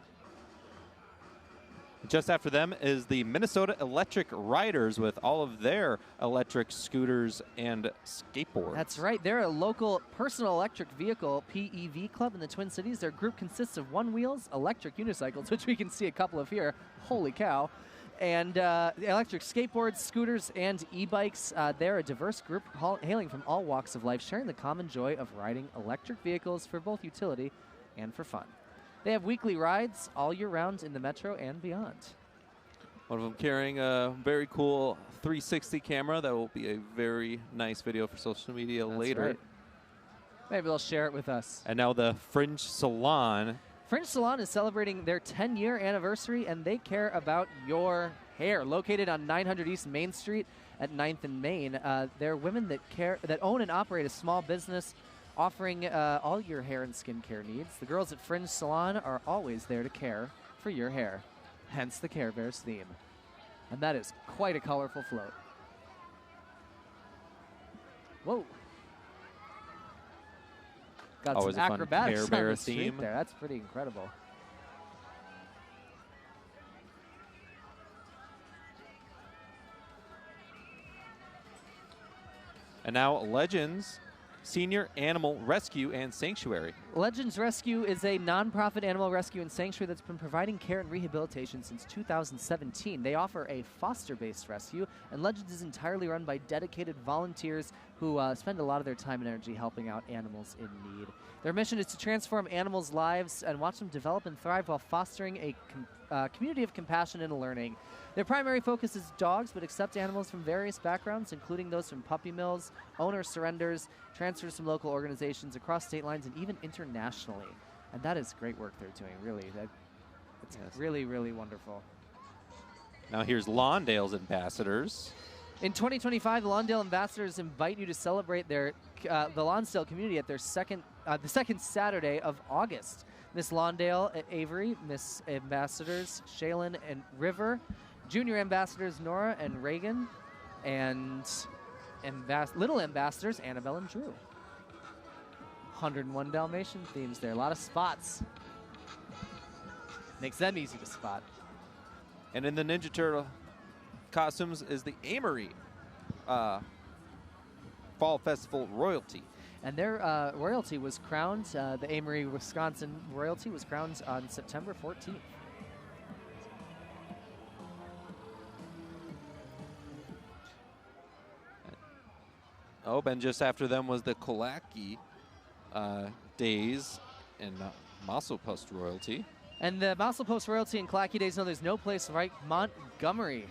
Just after them is the Minnesota Electric Riders with all of their electric scooters and skateboards. That's right. They're a local personal electric vehicle PEV club in the Twin Cities. Their group consists of one-wheels, electric unicycles, which we can see a couple of here. Holy cow. And electric skateboards, scooters, and e-bikes. They're a diverse group hailing from all walks of life, sharing the common joy of riding electric vehicles for both utility and for fun. They have weekly rides all year round in the metro and beyond. One of them carrying a very cool 360 camera. That will be a very nice video for social media later. Right. Maybe they'll share it with us. And now the Fringe Salon. Fringe Salon is celebrating their 10-year anniversary, and they care about your hair. Located on 900 East Main Street at 9th and Main, they're women that own and operate a small business offering all your hair and skincare needs. The girls at Fringe Salon are always there to care for your hair, hence the Care Bears theme. And that is quite a colorful float. Whoa. Got Always some acrobatics Care Bear on the street theme there. That's pretty incredible. And now Legends Senior Animal Rescue and Sanctuary. Legends Rescue is a nonprofit animal rescue and sanctuary that's been providing care and rehabilitation since 2017. They offer a foster-based rescue, and Legends is entirely run by dedicated volunteers who spend a lot of their time and energy helping out animals in need. Their mission is to transform animals' lives and watch them develop and thrive while fostering a community of compassion and learning. Their primary focus is dogs, but accept animals from various backgrounds, including those from puppy mills, owner surrenders, transfers from local organizations across state lines, and even internationally. And that is great work they're doing, really. It's really, really wonderful. Now here's Lawndale's ambassadors. In 2025, the Lawndale Ambassadors invite you to celebrate the Lonsdale community at their the second Saturday of August. Miss Lawndale at Avery, Miss Ambassadors Shaylin and River, Junior Ambassadors Nora and Reagan, and Little Ambassadors Annabelle and Drew. 101 Dalmatian themes there. A lot of spots. Makes them easy to spot. And in the Ninja Turtle costumes is the Amory Fall Festival royalty. And their royalty was crowned, the Amory, Wisconsin royalty was crowned on September 14th. Oh, and just after them was the Kolaki Days and Post royalty. And the Post royalty and Kolaki Days, no, there's no place like Montgomery.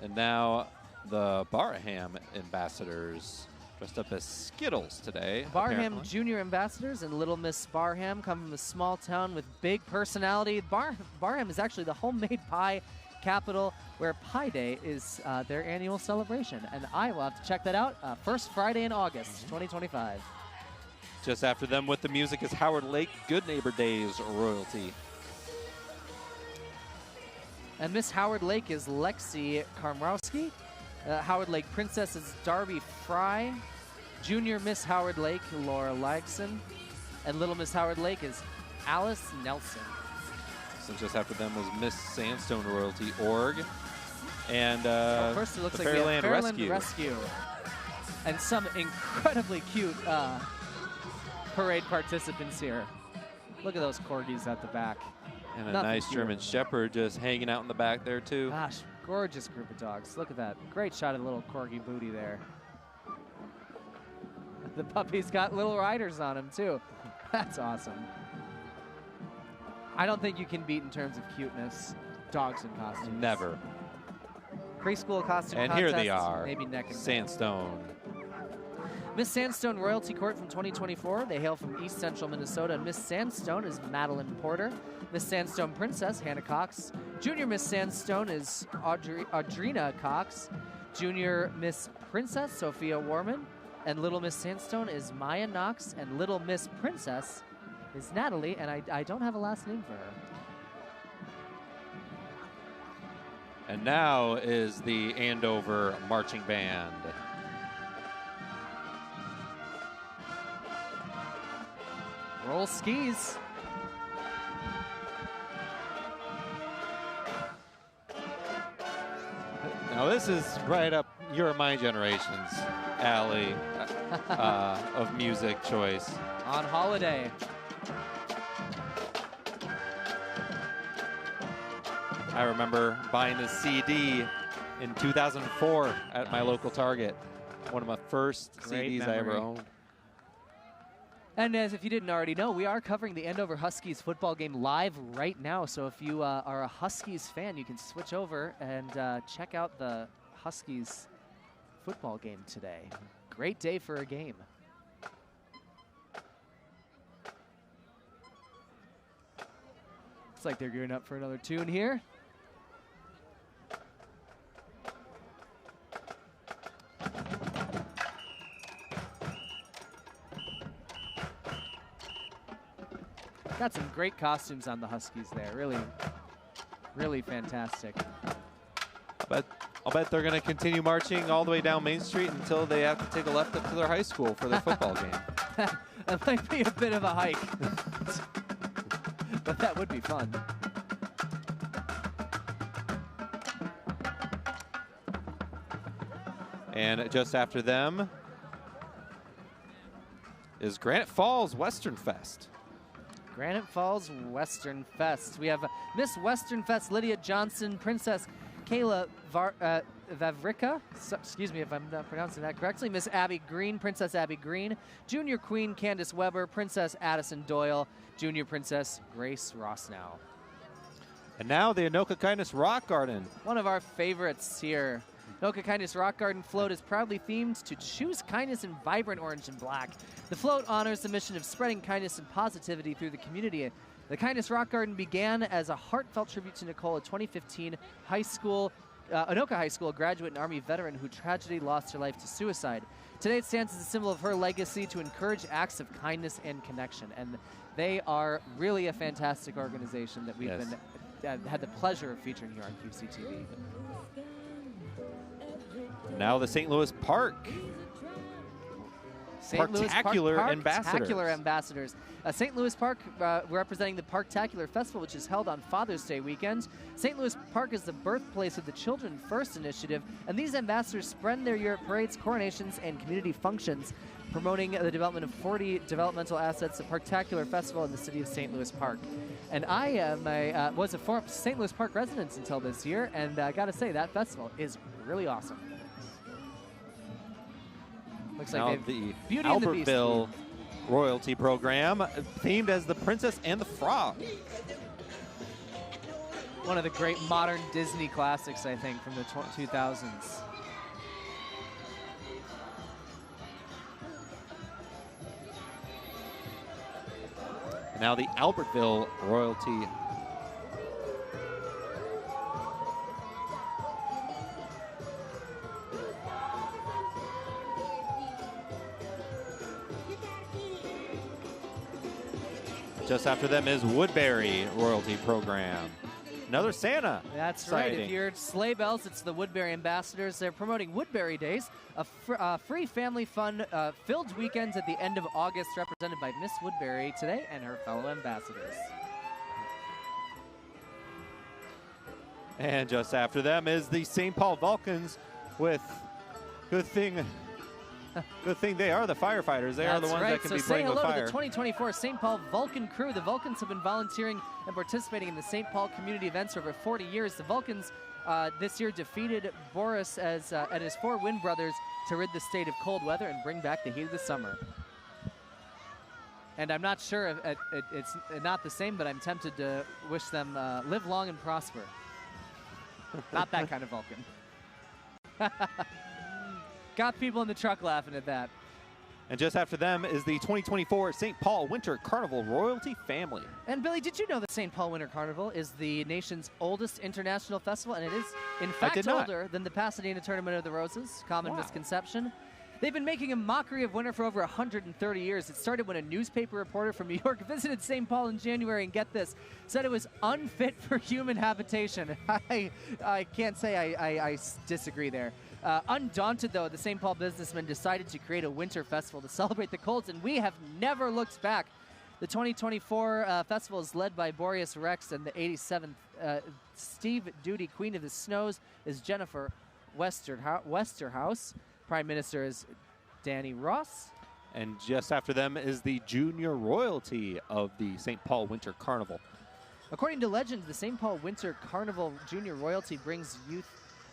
And now the Barham ambassadors dressed up as Skittles today. Barham apparently. Junior ambassadors and Little Miss Barham come from a small town with big personality. Barham is actually the homemade pie capital where Pie Day is their annual celebration. And I will have to check that out first Friday in August, 2025. Just after them with the music is Howard Lake Good Neighbor Days royalty. And Miss Howard Lake is Lexi Karmrowski. Howard Lake Princess is Darby Fry. Junior Miss Howard Lake, Laura Lagson. And Little Miss Howard Lake is Alice Nelson. So just after them was Miss Sandstone Royalty Org. And first it looks the like we have Fairyland Rescue. And some incredibly cute parade participants here. Look at those corgis at the back. And a Nothing nice cuter German than Shepherd just hanging out in the back there, too. Gosh, gorgeous group of dogs. Look at that. Great shot of the little corgi booty there. The puppy's got little riders on him, too. That's awesome. I don't think you can beat in terms of cuteness dogs in costumes. Never. Preschool costume And contest, here they are, maybe neck and neck. Sandstone. Miss Sandstone Royalty Court from 2024. They hail from East Central Minnesota. And Miss Sandstone is Madeline Porter. Miss Sandstone Princess, Hannah Cox. Junior Miss Sandstone is Audrina Cox. Junior Miss Princess, Sophia Warman. And Little Miss Sandstone is Maya Knox. And Little Miss Princess is Natalie. And I don't have a last name for her. And now is the Andover Marching Band. Roll skis. Now this is right up your and my generation's alley of music choice. On holiday. I remember buying this CD in 2004 at my local Target. One of my first Great CDs I ever memory. owned. And as if you didn't already know, we are covering the Andover Huskies football game live right now. So if you are a Huskies fan, you can switch over and check out the Huskies football game today. Great day for a game. Looks like they're gearing up for another tune here. Got some great costumes on the Huskies there. Really, really fantastic. I'll bet they're going to continue marching all the way down Main Street until they have to take a left up to their high school for their football game. That might be a bit of a hike. But that would be fun. And just after them is Granite Falls Western Fest. Granite Falls Western Fest. We have Miss Western Fest Lydia Johnson, Princess Kayla Vavrika. Excuse me if I'm not pronouncing that correctly. Miss Abby Green, Princess Abby Green. Junior Queen Candace Weber, Princess Addison Doyle. Junior Princess Grace Rossnow. And now the Anoka Kindness Rock Garden. One of our favorites here. Anoka Kindness Rock Garden float is proudly themed to choose kindness in vibrant orange and black. The float honors the mission of spreading kindness and positivity through the community. The Kindness Rock Garden began as a heartfelt tribute to Nicole, a 2015 Anoka High School graduate and Army veteran who tragically lost her life to suicide. Today it stands as a symbol of her legacy to encourage acts of kindness and connection. And they are really a fantastic organization that we've had the pleasure of featuring here on QCTV. Now the St. Louis Park St. Louis Parktacular Ambassadors. St. Louis Park representing the Parktacular Festival, which is held on Father's Day weekend. St. Louis Park is the birthplace of the Children First initiative, and these ambassadors spend their year at parades, coronations, and community functions, promoting the development of 40 developmental assets at Parktacular Festival in the city of St. Louis Park. And I was a former St. Louis Park resident until this year, and I got to say, that festival is really awesome. Looks now like the Beauty and the Albertville royalty program, themed as the Princess and the Frog. One of the great modern Disney classics, I think, from the 2000s. Now the Albertville royalty. Just after them is Woodbury royalty program. Another Santa. That's sighting. right. If you're sleigh bells, it's the Woodbury Ambassadors. They're promoting Woodbury Days, a free family fun filled weekends at the end of August, represented by Miss Woodbury today and her fellow ambassadors. And just after them is the St. Paul Vulcans with good thing they are the firefighters. They are the ones that can be playing with fire. Say hello to the 2024 St. Paul Vulcan crew. The Vulcans have been volunteering and participating in the St. Paul community events for over 40 years. The Vulcans this year defeated Boris and his 4 Wind brothers to rid the state of cold weather and bring back the heat of the summer. And I'm not sure if it's not the same, but I'm tempted to wish them live long and prosper. Not that kind of Vulcan. Got people in the truck laughing at that. And just after them is the 2024 St. Paul Winter Carnival Royalty Family. And Billy, did you know the St. Paul Winter Carnival is the nation's oldest international festival, and it is, in fact, older than the Pasadena Tournament of the Roses? Common misconception. They've been making a mockery of winter for over 130 years. It started when a newspaper reporter from New York visited St. Paul in January and, get this, said it was unfit for human habitation. I can't say I disagree there. Undaunted, though, the St. Paul businessmen decided to create a winter festival to celebrate the colds, and we have never looked back. The 2024 festival is led by Boreas Rex, and the 87th Steve Duty Queen of the Snows is Jennifer Westerhouse. Prime Minister is Danny Ross. And just after them is the junior royalty of the St. Paul Winter Carnival. According to legend, the St. Paul Winter Carnival junior royalty brings youth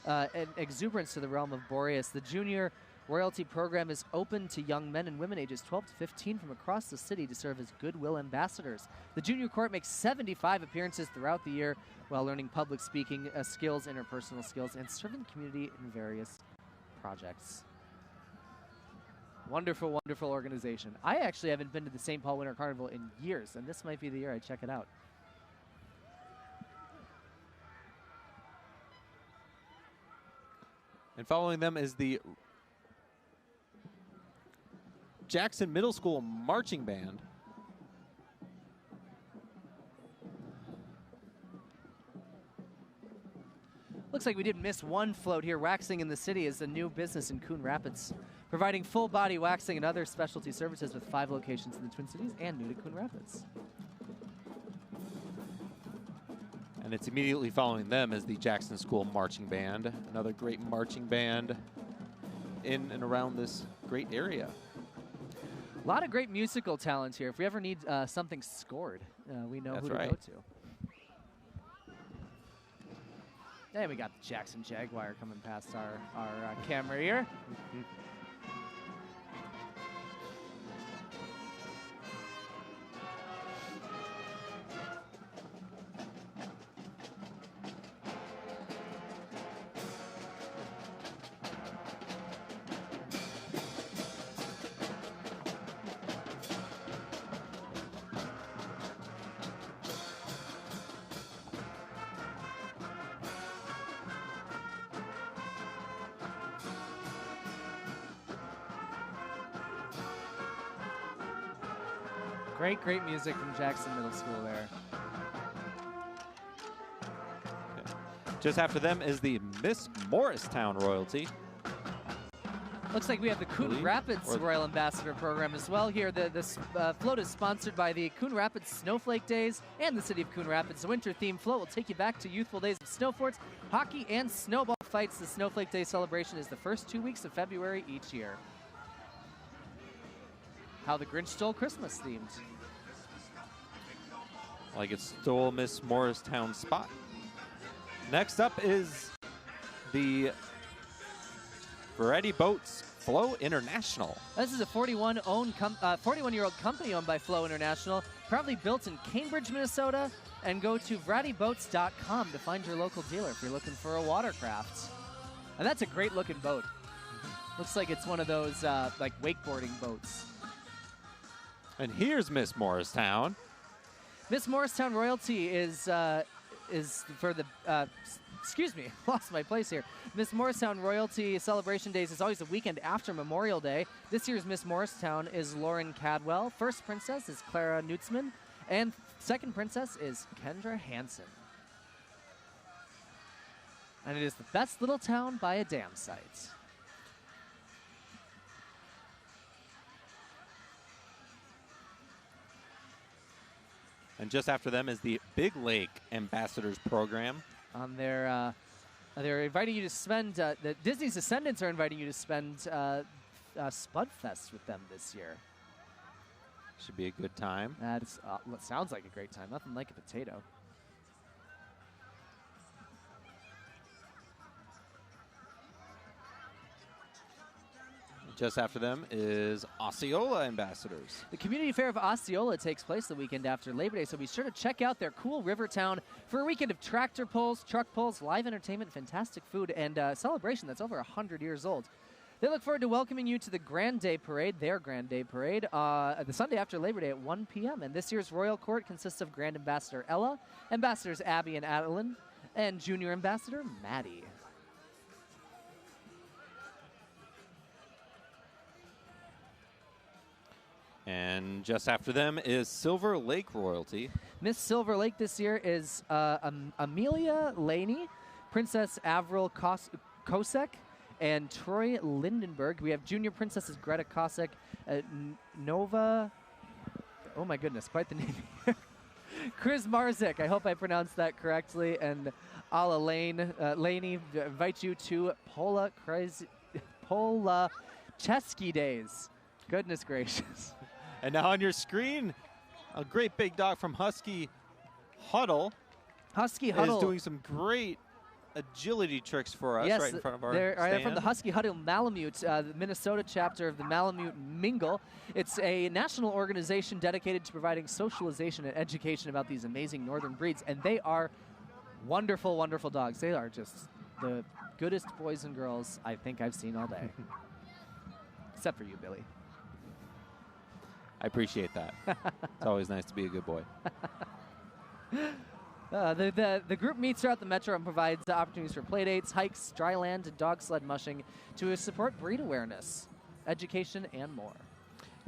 and exuberance to the realm of Boreas. The junior royalty program is open to young men and women ages 12 to 15 from across the city to serve as goodwill ambassadors. The junior court makes 75 appearances throughout the year while learning public speaking skills, interpersonal skills, and serving the community in various projects. Wonderful, wonderful organization. I actually haven't been to the St. Paul Winter Carnival in years, and this might be the year I check it out. And following them is the Jackson Middle School Marching Band. Looks like we did miss one float here. Waxing in the City is a new business in Coon Rapids, providing full-body waxing and other specialty services with 5 locations in the Twin Cities and new to Coon Rapids. And it's immediately following them as the Jackson School Marching Band, another great marching band in and around this great area. A lot of great musical talent here. If we ever need something scored, we know who to go to. And we got the Jackson Jaguar coming past our camera here. Great music from Jackson Middle School there. Okay. Just after them is the Miss Morristown royalty. Looks like we have the Coon Rapids Royal Ambassador Program as well here. This float is sponsored by the Coon Rapids Snowflake Days and the City of Coon Rapids. The winter-themed float will take you back to youthful days of snow forts, hockey, and snowball fights. The Snowflake Day celebration is the first 2 weeks of February each year. How the Grinch Stole Christmas themed. Like it stole Miss Morristown's spot. Next up is the Variety Boats Flow International. This is a 41-year-old company owned by Flow International, proudly built in Cambridge, Minnesota. And go to varietyboats.com to find your local dealer if you're looking for a watercraft. And that's a great-looking boat. Looks like it's one of those like wakeboarding boats. And here's Miss Morristown. Miss Morristown royalty is for the. Excuse me, lost my place here. Miss Morristown Royalty Celebration Days is always the weekend after Memorial Day. This year's Miss Morristown is Lauren Cadwell. First princess is Clara Nutzman. And second princess is Kendra Hansen. And it is the best little town by a dam site. And just after them is the Big Lake Ambassadors Program. On their, they're inviting you to spend, the Disney's Descendants are inviting you to spend Spudfest with them this year. Should be a good time. That sounds like a great time. Nothing like a potato. Just after them is Osceola Ambassadors. The Community Fair of Osceola takes place the weekend after Labor Day, so be sure to check out their cool river town for a weekend of tractor pulls, truck pulls, live entertainment, fantastic food, and celebration that's over 100 years old. They look forward to welcoming you to the Grande Day Parade, their Grande Day Parade, the Sunday after Labor Day at 1 p.m. And this year's Royal Court consists of Grand Ambassador Ella, Ambassadors Abby and Adeline, and Junior Ambassador Maddie. And just after them is Silver Lake Royalty. Miss Silver Lake this year is Amelia Laney, Princess Avril Kosek, and Troy Lindenberg. We have junior princesses Greta Kosek, Nova, oh my goodness, quite the name here. Chris Marzik, I hope I pronounced that correctly, and Ala Laney invite you to Pola Chesky Days. Goodness gracious. And now on your screen, a great big dog from Husky Huddle. Husky Huddle is doing some great agility tricks for us right in front of our stand. They're from the Husky Huddle Malamute, the Minnesota chapter of the Malamute Mingle. It's a national organization dedicated to providing socialization and education about these amazing northern breeds, and they are wonderful, wonderful dogs. They are just the goodest boys and girls I think I've seen all day. Except for you, Billy. I appreciate that. It's always nice to be a good boy. The group meets throughout the metro and provides opportunities for playdates, hikes, dry land, and dog sled mushing to support breed awareness, education, and more.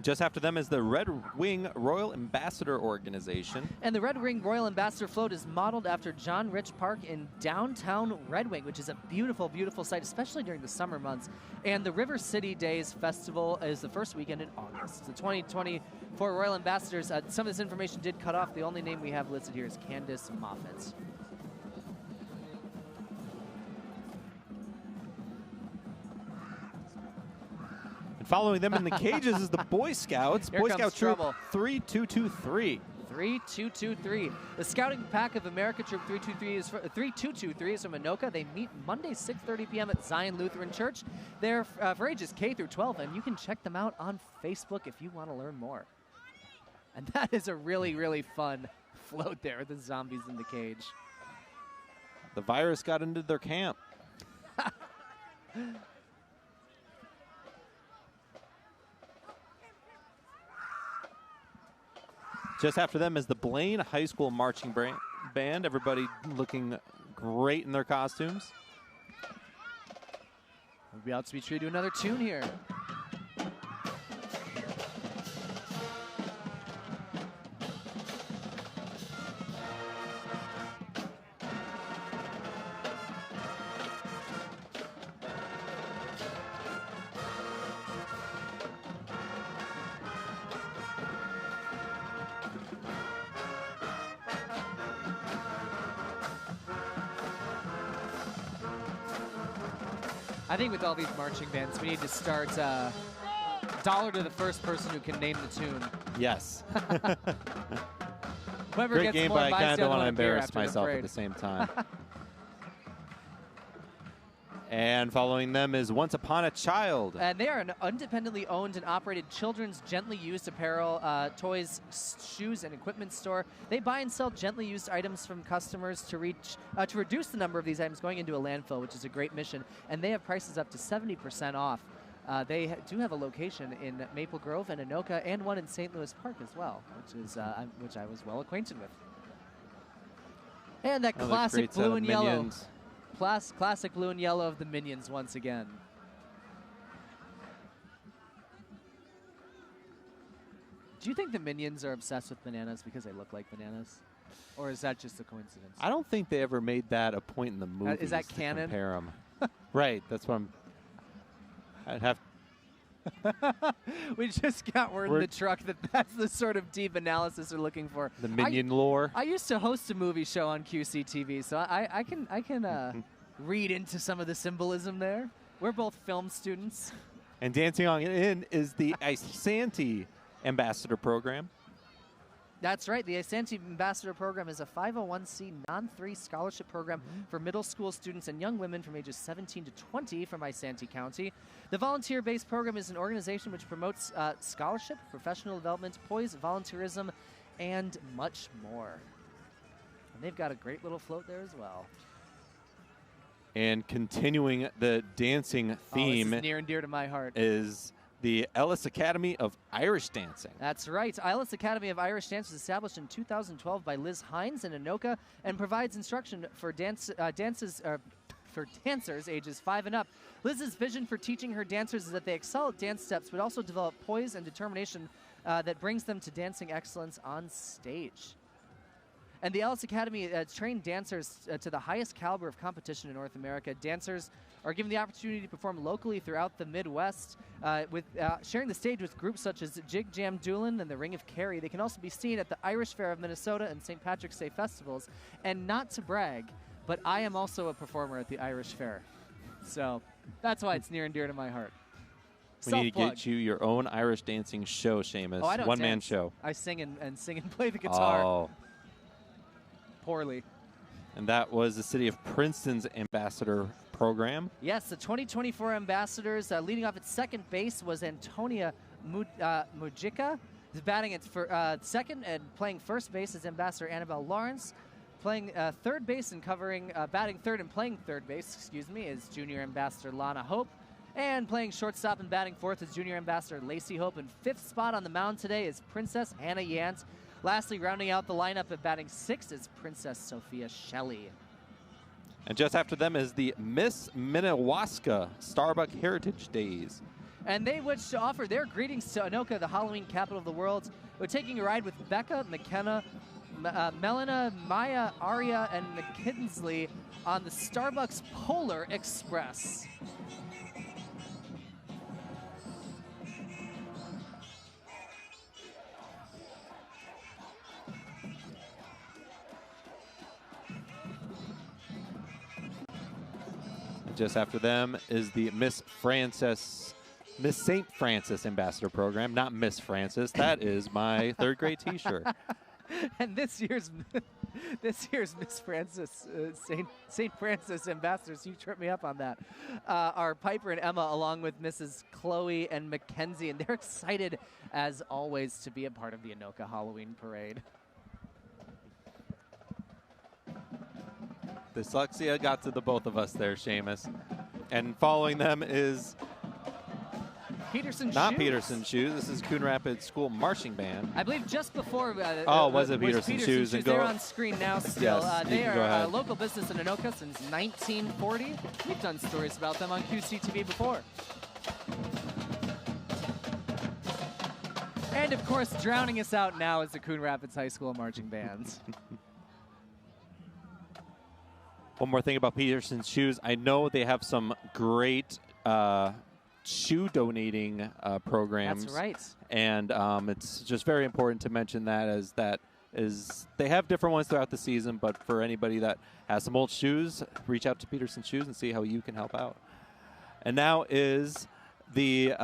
Just after them is the Red Wing Royal Ambassador Organization. And the Red Wing Royal Ambassador float is modeled after John Rich Park in downtown Red Wing, which is a beautiful, beautiful sight, especially during the summer months. And the River City Days Festival is the first weekend in August. The 2024 Royal Ambassadors, some of this information did cut off. The only name we have listed here is Candace Moffett. Following them in the cages is the Boy Scouts. Here Boy comes Scout Troop trouble. 3223. 3223. The Scouting Pack of America Troop 3223 is from Anoka. They meet Monday, 6:30 p.m. at Zion Lutheran Church. They're for ages K through 12, and you can check them out on Facebook if you want to learn more. And that is a really, really fun float there with the zombies in the cage. The virus got into their camp. Just after them is the Blaine High School Marching Band. Everybody looking great in their costumes. We'll be out to be treated to another tune here. I think with all these marching bands, we need to start dollar to the first person who can name the tune. Yes. Whoever Great gets game, more but I buys kind of the don't other want to one a beer embarrass after the myself at parade. the same time. And following them is Once Upon a Child. And they are an independently owned and operated children's gently used apparel, toys, shoes, and equipment store. They buy and sell gently used items from customers to reduce the number of these items going into a landfill, which is a great mission. And they have prices up to 70% off. They do have a location in Maple Grove and Anoka, and one in St. Louis Park as well, which I was well acquainted with. And that classic blue and yellow. Classic blue and yellow of the Minions once again. Do you think the Minions are obsessed with bananas because they look like bananas? Or is that just a coincidence? I don't think they ever made that a point in the movie. Is that canon? Compare them. Right, that's what I'd have. We just got word in the truck that that's the sort of deep analysis we're looking for. The Minion lore. I used to host a movie show on QCTV, so I can read into some of the symbolism there. We're both film students. And dancing on in is the Isanti Ambassador Program. That's right. The Isanti Ambassador Program is a 501c non-3 scholarship program for middle school students and young women from ages 17 to 20 from Isanti County. The volunteer-based program is an organization which promotes scholarship, professional development, poise, volunteerism, and much more. And they've got a great little float there as well. And continuing the dancing theme, this is near and dear to my heart, is the Ellis Academy of Irish Dancing. That's right. Ellis Academy of Irish Dance was established in 2012 by Liz Hines in Anoka and provides instruction for for dancers ages 5 and up. Liz's vision for teaching her dancers is that they excel at dance steps, but also develop poise and determination that brings them to dancing excellence on stage. And the Ellis Academy trained dancers to the highest caliber of competition in North America. Dancers are given the opportunity to perform locally throughout the Midwest, with sharing the stage with groups such as Jig Jam Doolin and the Ring of Kerry. They can also be seen at the Irish Fair of Minnesota and St. Patrick's Day festivals. And not to brag, but I am also a performer at the Irish Fair. So that's why it's near and dear to my heart. We need to get you your own Irish dancing show, Seamus. Oh, I don't One-man dance. show. I sing and play the guitar. Oh. Poorly. And that was the city of Princeton's ambassador program. Yes, the 2024 ambassadors, leading off at second base was Antonia Mujica. He's batting at second, and playing first base is Ambassador Annabelle Lawrence. Playing third base and batting third and playing third base, is Junior Ambassador Lana Hope. And playing shortstop and batting fourth is Junior Ambassador Lacey Hope. And fifth spot on the mound today is Princess Hannah Yant. Lastly, rounding out the lineup at batting sixth is Princess Sophia Shelley. And just after them is the Miss Minnewaska Starbuck Heritage Days. And they wish to offer their greetings to Anoka, the Halloween capital of the world. We're taking a ride with Becca, McKenna, Melina, Maya, Aria, and McKinsley on the Starbucks Polar Express. Just after them is the Miss St. Francis Ambassador Program, not Miss Francis. That is my third grade T-shirt. And this year's Miss Francis, St. Francis ambassadors, you tripped me up on that, are Piper and Emma, along with Mrs. Chloe and Mackenzie, and they're excited, as always, to be a part of the Anoka Halloween Parade. Dyslexia got to the both of us there, Seamus. And following them is Peterson not Shoes. Peterson Shoes. This is Coon Rapids School Marching Band. I believe just before. Was it Peterson Shoes? And they're on screen now still. Yes, they are a local business in Anoka since 1940. We've done stories about them on QCTV before. And of course, drowning us out now is the Coon Rapids High School Marching Bands. One more thing about Peterson's Shoes. I know they have some great shoe donating programs. That's right. And it's just very important to mention that they have different ones throughout the season, but for anybody that has some old shoes, reach out to Peterson's Shoes and see how you can help out. And now is the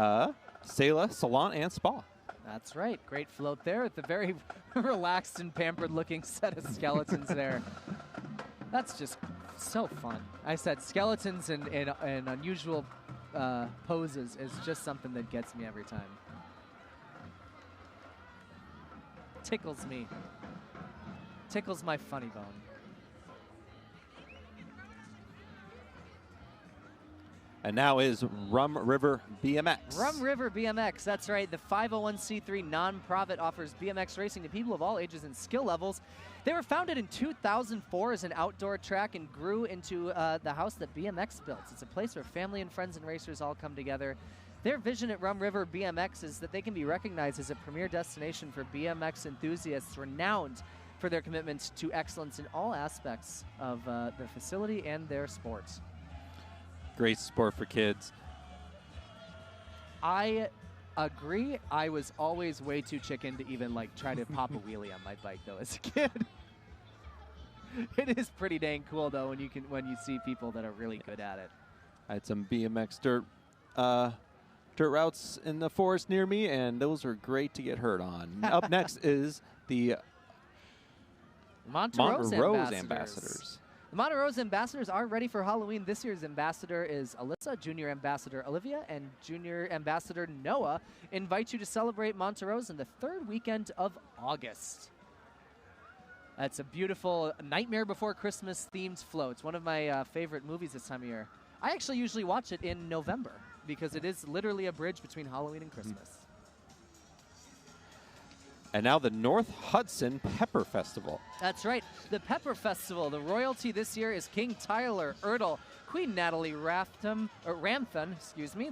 Sela Salon and Spa. That's right. Great float there with the very relaxed and pampered-looking set of skeletons there. That's just so fun. I said skeletons in unusual poses is just something that gets me every time. Tickles me. Tickles my funny bone. And now is Rum River BMX. Rum River BMX, that's right. The 501c3 nonprofit offers BMX racing to people of all ages and skill levels. They were founded in 2004 as an outdoor track and grew into the house that BMX built. It's a place where family and friends and racers all come together. Their vision at Rum River BMX is that they can be recognized as a premier destination for BMX enthusiasts, renowned for their commitment to excellence in all aspects of their facility and their sports. Great sport for kids. I agree. I was always way too chicken to even try to pop a wheelie on my bike though as a kid. It is pretty dang cool though when you see people that are really good at it. I had some BMX dirt routes in the forest near me, and those were great to get hurt on. Up next is the Monterose Monterose Ambassadors. Ambassadors. The Monterose Ambassadors are ready for Halloween. This year's ambassador is Alyssa, Junior Ambassador Olivia, and Junior Ambassador Noah invite you to celebrate Monterose in the third weekend of August. That's a beautiful Nightmare Before Christmas themed float. It's one of my favorite movies this time of year. I actually usually watch it in November because it is literally a bridge between Halloween and Christmas. And now the North Hudson Pepper Festival. That's right. The Pepper Festival. The royalty this year is King Tyler Ertle, Queen Natalie Ramthun,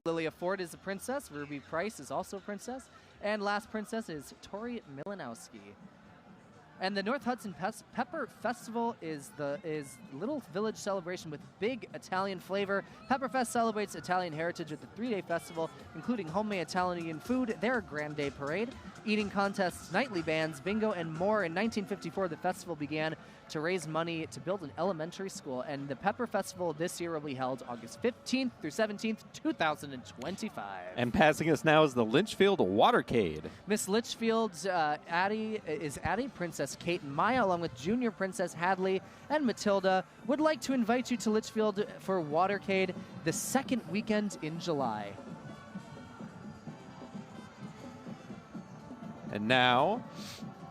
Lilia Ford is a princess. Ruby Price is also a princess. And last princess is Tori Milanowski. And the North Hudson Pepper Festival is little village celebration with big Italian flavor. Pepperfest celebrates Italian heritage with the 3-day festival, including homemade Italian food, their Grande Day Parade, eating contests, nightly bands, bingo, and more. In 1954, the festival began to raise money to build an elementary school, and the Pepper Festival this year will be held August 15th through 17th, 2025. And passing us now is the Litchfield Watercade. Miss Litchfield's Addie, Princess Kate and Maya, along with Junior Princess Hadley and Matilda, would like to invite you to Litchfield for Watercade the second weekend in July. And now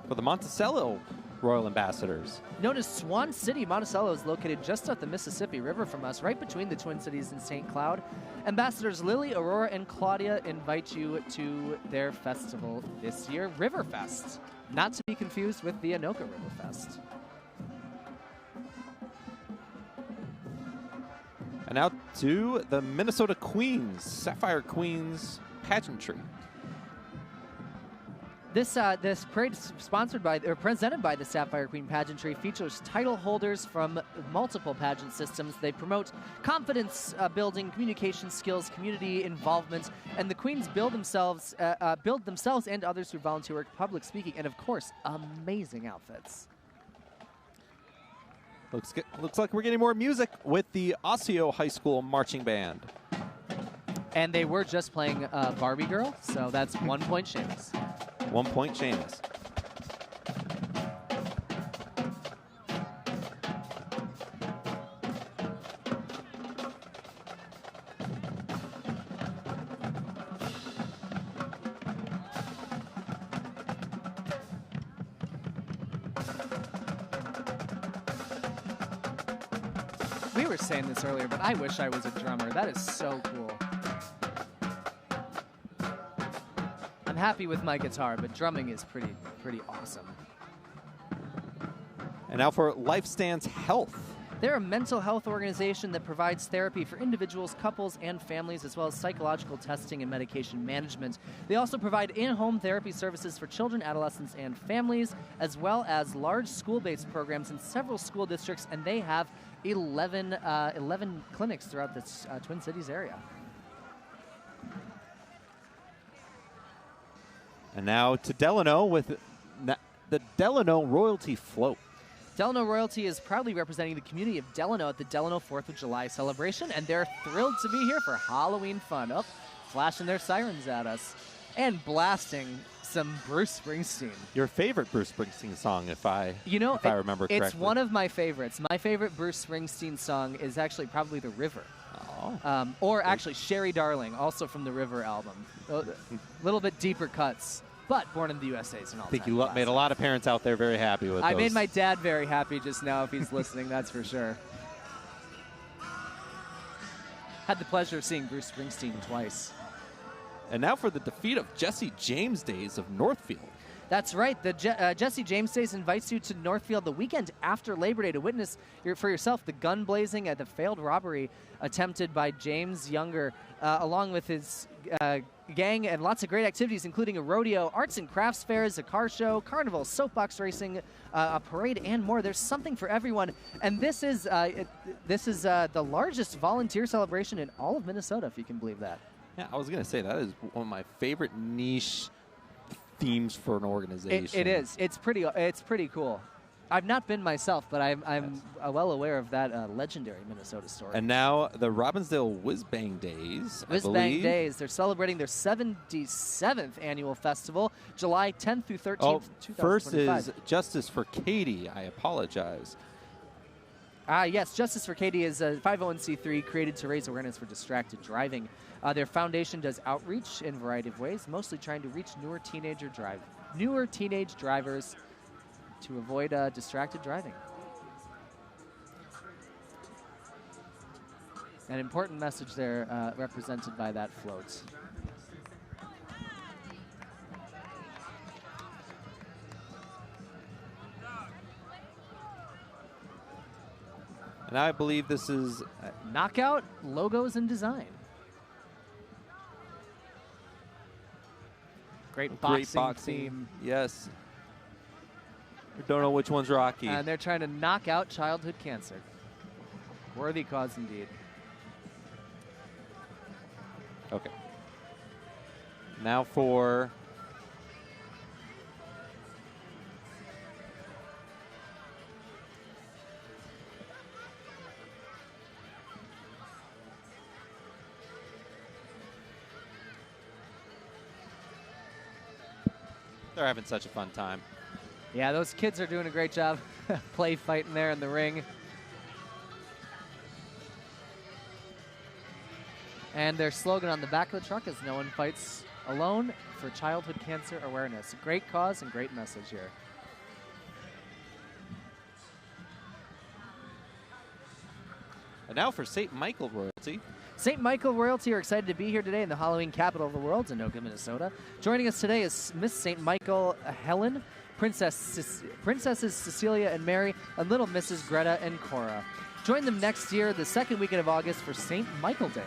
for the Monticello Royal Ambassadors. Known as Swan City, Monticello is located just up the Mississippi River from us, right between the Twin Cities and St. Cloud. Ambassadors Lily, Aurora, and Claudia invite you to their festival this year, Riverfest. Not to be confused with the Anoka Riverfest. And now to the Minnesota Queens, Sapphire Queens pageantry. This parade, presented by the Sapphire Queen Pageantry, features title holders from multiple pageant systems. They promote confidence building, communication skills, community involvement, and the queens build themselves and others through volunteer work, public speaking, and of course, amazing outfits. Looks like we're getting more music with the Osseo High School Marching Band. And they were just playing Barbie Girl, so that's 1 point Seamus. 1 point Seamus. We were saying this earlier, but I wish I was a drummer. That is so cool. I'm happy with my guitar, but drumming is pretty awesome. And now for Life Stands Health. They're a mental health organization that provides therapy for individuals, couples, and families, as well as psychological testing and medication management. They also provide in-home therapy services for children, adolescents, and families, as well as large school-based programs in several school districts, and they have 11 clinics throughout the Twin Cities area. And now to Delano with the Delano Royalty Float. Delano Royalty is proudly representing the community of Delano at the Delano 4th of July celebration, and they're thrilled to be here for Halloween fun. Oh, flashing their sirens at us and blasting some Bruce Springsteen. Your favorite Bruce Springsteen song, if I remember correctly. It's one of my favorites. My favorite Bruce Springsteen song is actually probably The River. Oh. Or actually Sherry Darling, also from the River album. A little bit deeper cuts, but Born in the USA is an all-time I think you classic. made a lot of parents out there very happy with I those. made my dad very happy just now if he's listening, that's for sure. Had the pleasure of seeing Bruce Springsteen twice. And now for the defeat of Jesse James Days of Northfield. That's right. The Jesse James Days invites you to Northfield the weekend after Labor Day to witness for yourself the gun blazing at the failed robbery attempted by James Younger, along with his gang, and lots of great activities, including a rodeo, arts and crafts fairs, a car show, carnival, soapbox racing, a parade, and more. There's something for everyone. And this is the largest volunteer celebration in all of Minnesota, if you can believe that. Yeah, I was going to say, that is one of my favorite niche themes for an organization. It is. It's pretty cool. I've not been myself, but I'm well aware of that legendary Minnesota story. And now the Robbinsdale Whiz Bang Days. Whiz Bang Days. They're celebrating their 77th annual festival, July 10th through 13th, 2025. First is Justice for Katie. I apologize. Yes, Justice for Katie is a 501c3 created to raise awareness for distracted driving. Their foundation does outreach in a variety of ways, mostly trying to reach newer teenage drivers to avoid distracted driving. An important message there represented by that float. And I believe this is Knockout Logos and Design. Great boxing theme. Yes. I don't know which one's Rocky. And they're trying to knock out childhood cancer. Worthy cause indeed. Okay. Now for they're having such a fun time. Yeah, those kids are doing a great job play fighting there in the ring. And their slogan on the back of the truck is "No one fights alone" for childhood cancer awareness. Great cause and great message here. And now for St. Michael Royalty. St. Michael Royalty are excited to be here today in the Halloween capital of the world, Anoka, Minnesota. Joining us today is Miss St. Michael Helen, Princesses Cecilia and Mary, and little Mrs. Greta and Cora. Join them next year, the second weekend of August, for St. Michael Days.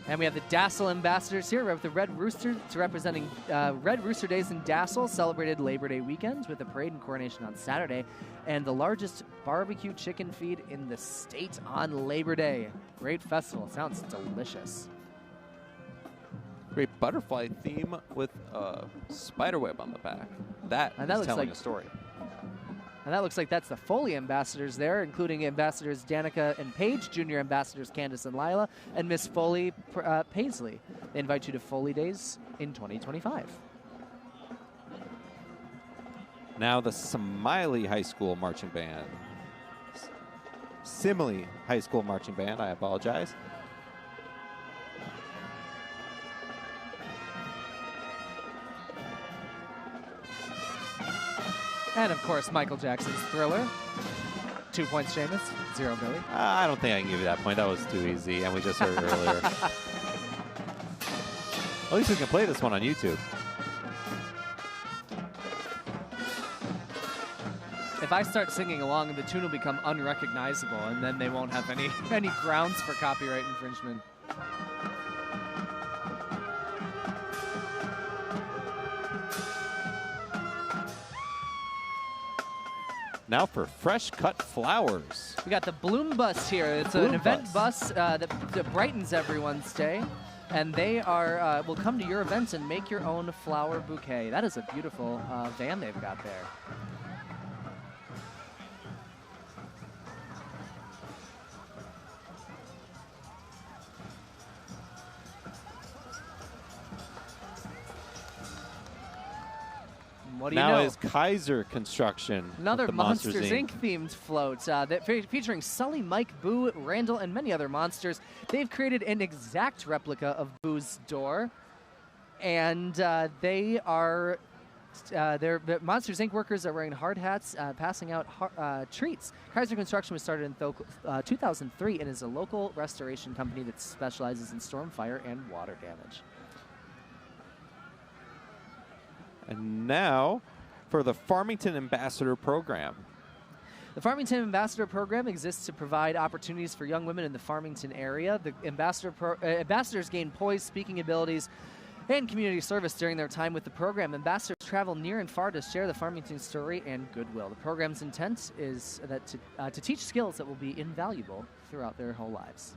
And we have the Dassel ambassadors here. We have the Red Rooster representing Red Rooster Days in Dassel, celebrated Labor Day weekend with a parade and coronation on Saturday, and the largest barbecue chicken feed in the state on Labor Day. Great festival. Sounds delicious. Great butterfly theme with a spider web on the back. That is telling a story. And that looks like that's the Foley ambassadors there, including ambassadors Danica and Paige, junior ambassadors Candace and Lila, and Miss Foley Paisley. They invite you to Foley Days in 2025. Now the Smiley High School Marching Band. Simile High School Marching Band, I apologize. And, of course, Michael Jackson's Thriller. 2 points, Seamus. 0, Billy. I don't think I can give you that point. That was too easy, and we just heard it earlier. At least we can play this one on YouTube. If I start singing along, the tune will become unrecognizable, and then they won't have any grounds for copyright infringement. now for fresh cut flowers. We got the Bloom Bus here. It's an event bus that brightens everyone's day. And they will come to your events and make your own flower bouquet. That is a beautiful van they've got there. What do you know? Now is Kaiser Construction. Another with the Monsters Inc. themed float featuring Sully, Mike, Boo, Randall, and many other monsters. They've created an exact replica of Boo's door, and they're Monsters Inc. workers are wearing hard hats, passing out treats. Kaiser Construction was started in 2003 and is a local restoration company that specializes in storm, fire, and water damage. And now for the Farmington Ambassador Program. The Farmington Ambassador Program exists to provide opportunities for young women in the Farmington area. The ambassadors gain poise, speaking abilities, and community service during their time with the program. Ambassadors travel near and far to share the Farmington story and goodwill. The program's intent is to teach skills that will be invaluable throughout their whole lives.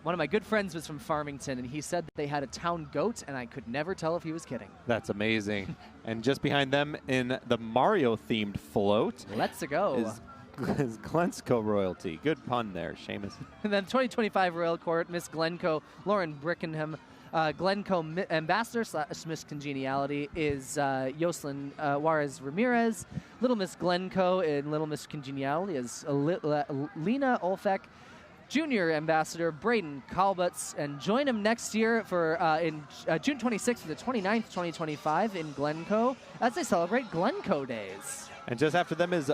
One of my good friends was from Farmington, and he said that they had a town goat, and I could never tell if he was kidding. That's amazing. And just behind them in the Mario-themed float. Let's go. Is Glencoe royalty. Good pun there, Seamus. And then 2025 Royal Court, Miss Glencoe, Lauren Brickenham. Glencoe Ambassador / Miss Congeniality is Yoselin Juarez Ramirez. Little Miss Glencoe and Little Miss Congeniality is Lena Olfeck. Junior Ambassador Braden Kalbutz, and join him next year for June 26th to the 29th, 2025 in Glencoe as they celebrate Glencoe Days. And just after them is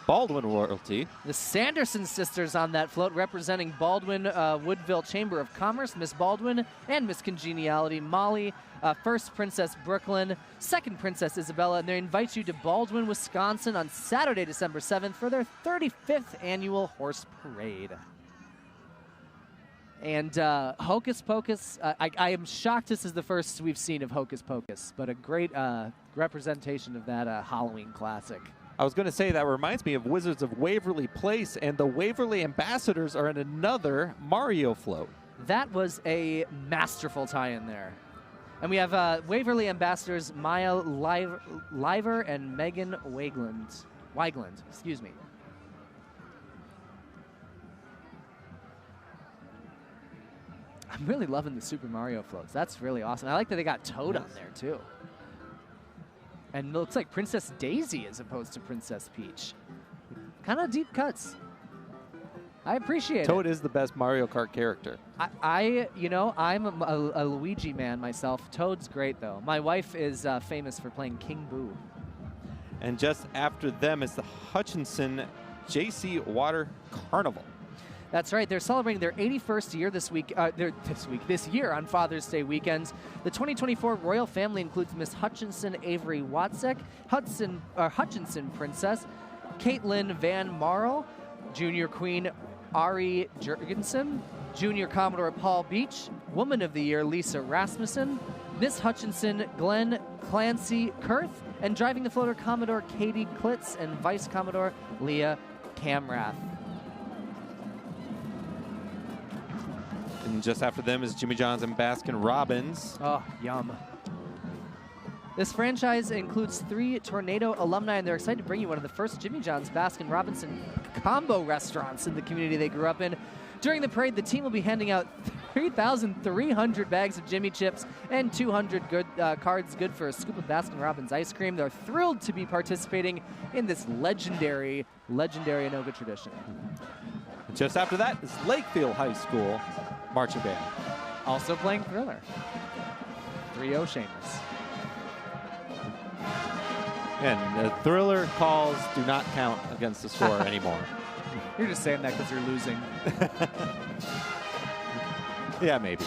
Baldwin royalty. The Sanderson sisters on that float representing Baldwin Woodville Chamber of Commerce, Miss Baldwin and Miss Congeniality, Molly, first Princess Brooklyn, second Princess Isabella, and they invite you to Baldwin, Wisconsin on Saturday, December 7th for their 35th annual horse parade. And Hocus Pocus, I am shocked this is the first we've seen of Hocus Pocus, but a great representation of that Halloween classic. I was going to say that reminds me of Wizards of Waverly Place, and the Waverly Ambassadors are in another Mario float. That was a masterful tie-in there. And we have Waverly Ambassadors Maya Liver and Megan Weigland, excuse me. I'm really loving the Super Mario floats. That's really awesome. I like that they got Toad on there, too. And it looks like Princess Daisy as opposed to Princess Peach. Kind of deep cuts. I appreciate it. Toad is the best Mario Kart character. I'm a Luigi man myself. Toad's great, though. My wife is famous for playing King Boo. And just after them is the Hutchinson JC Water Carnival. That's right. They're celebrating their 81st year this year on Father's Day weekend. The 2024 royal family includes Miss Hutchinson Avery Watzek, Hutchinson Princess, Caitlin Van Marl, Junior Queen Ari Jurgensen, Junior Commodore Paul Beach, Woman of the Year Lisa Rasmussen, Miss Hutchinson Glenn Clancy Kurth, and driving the floater Commodore Katie Klitz and Vice Commodore Leah Camrath. And just after them is Jimmy John's and Baskin Robbins. Oh, yum. This franchise includes 3 Tornado alumni, and they're excited to bring you one of the first Jimmy John's Baskin Robinson combo restaurants in the community they grew up in. During the parade, the team will be handing out 3,300 bags of Jimmy chips and 200 cards good for a scoop of Baskin Robbins ice cream. They're thrilled to be participating in this legendary Anoka tradition. Just after that is Lakefield High School marching band. Also playing Thriller. 3-0 Seamus. And the Thriller calls do not count against the score anymore. You're just saying that because you're losing. Yeah, maybe.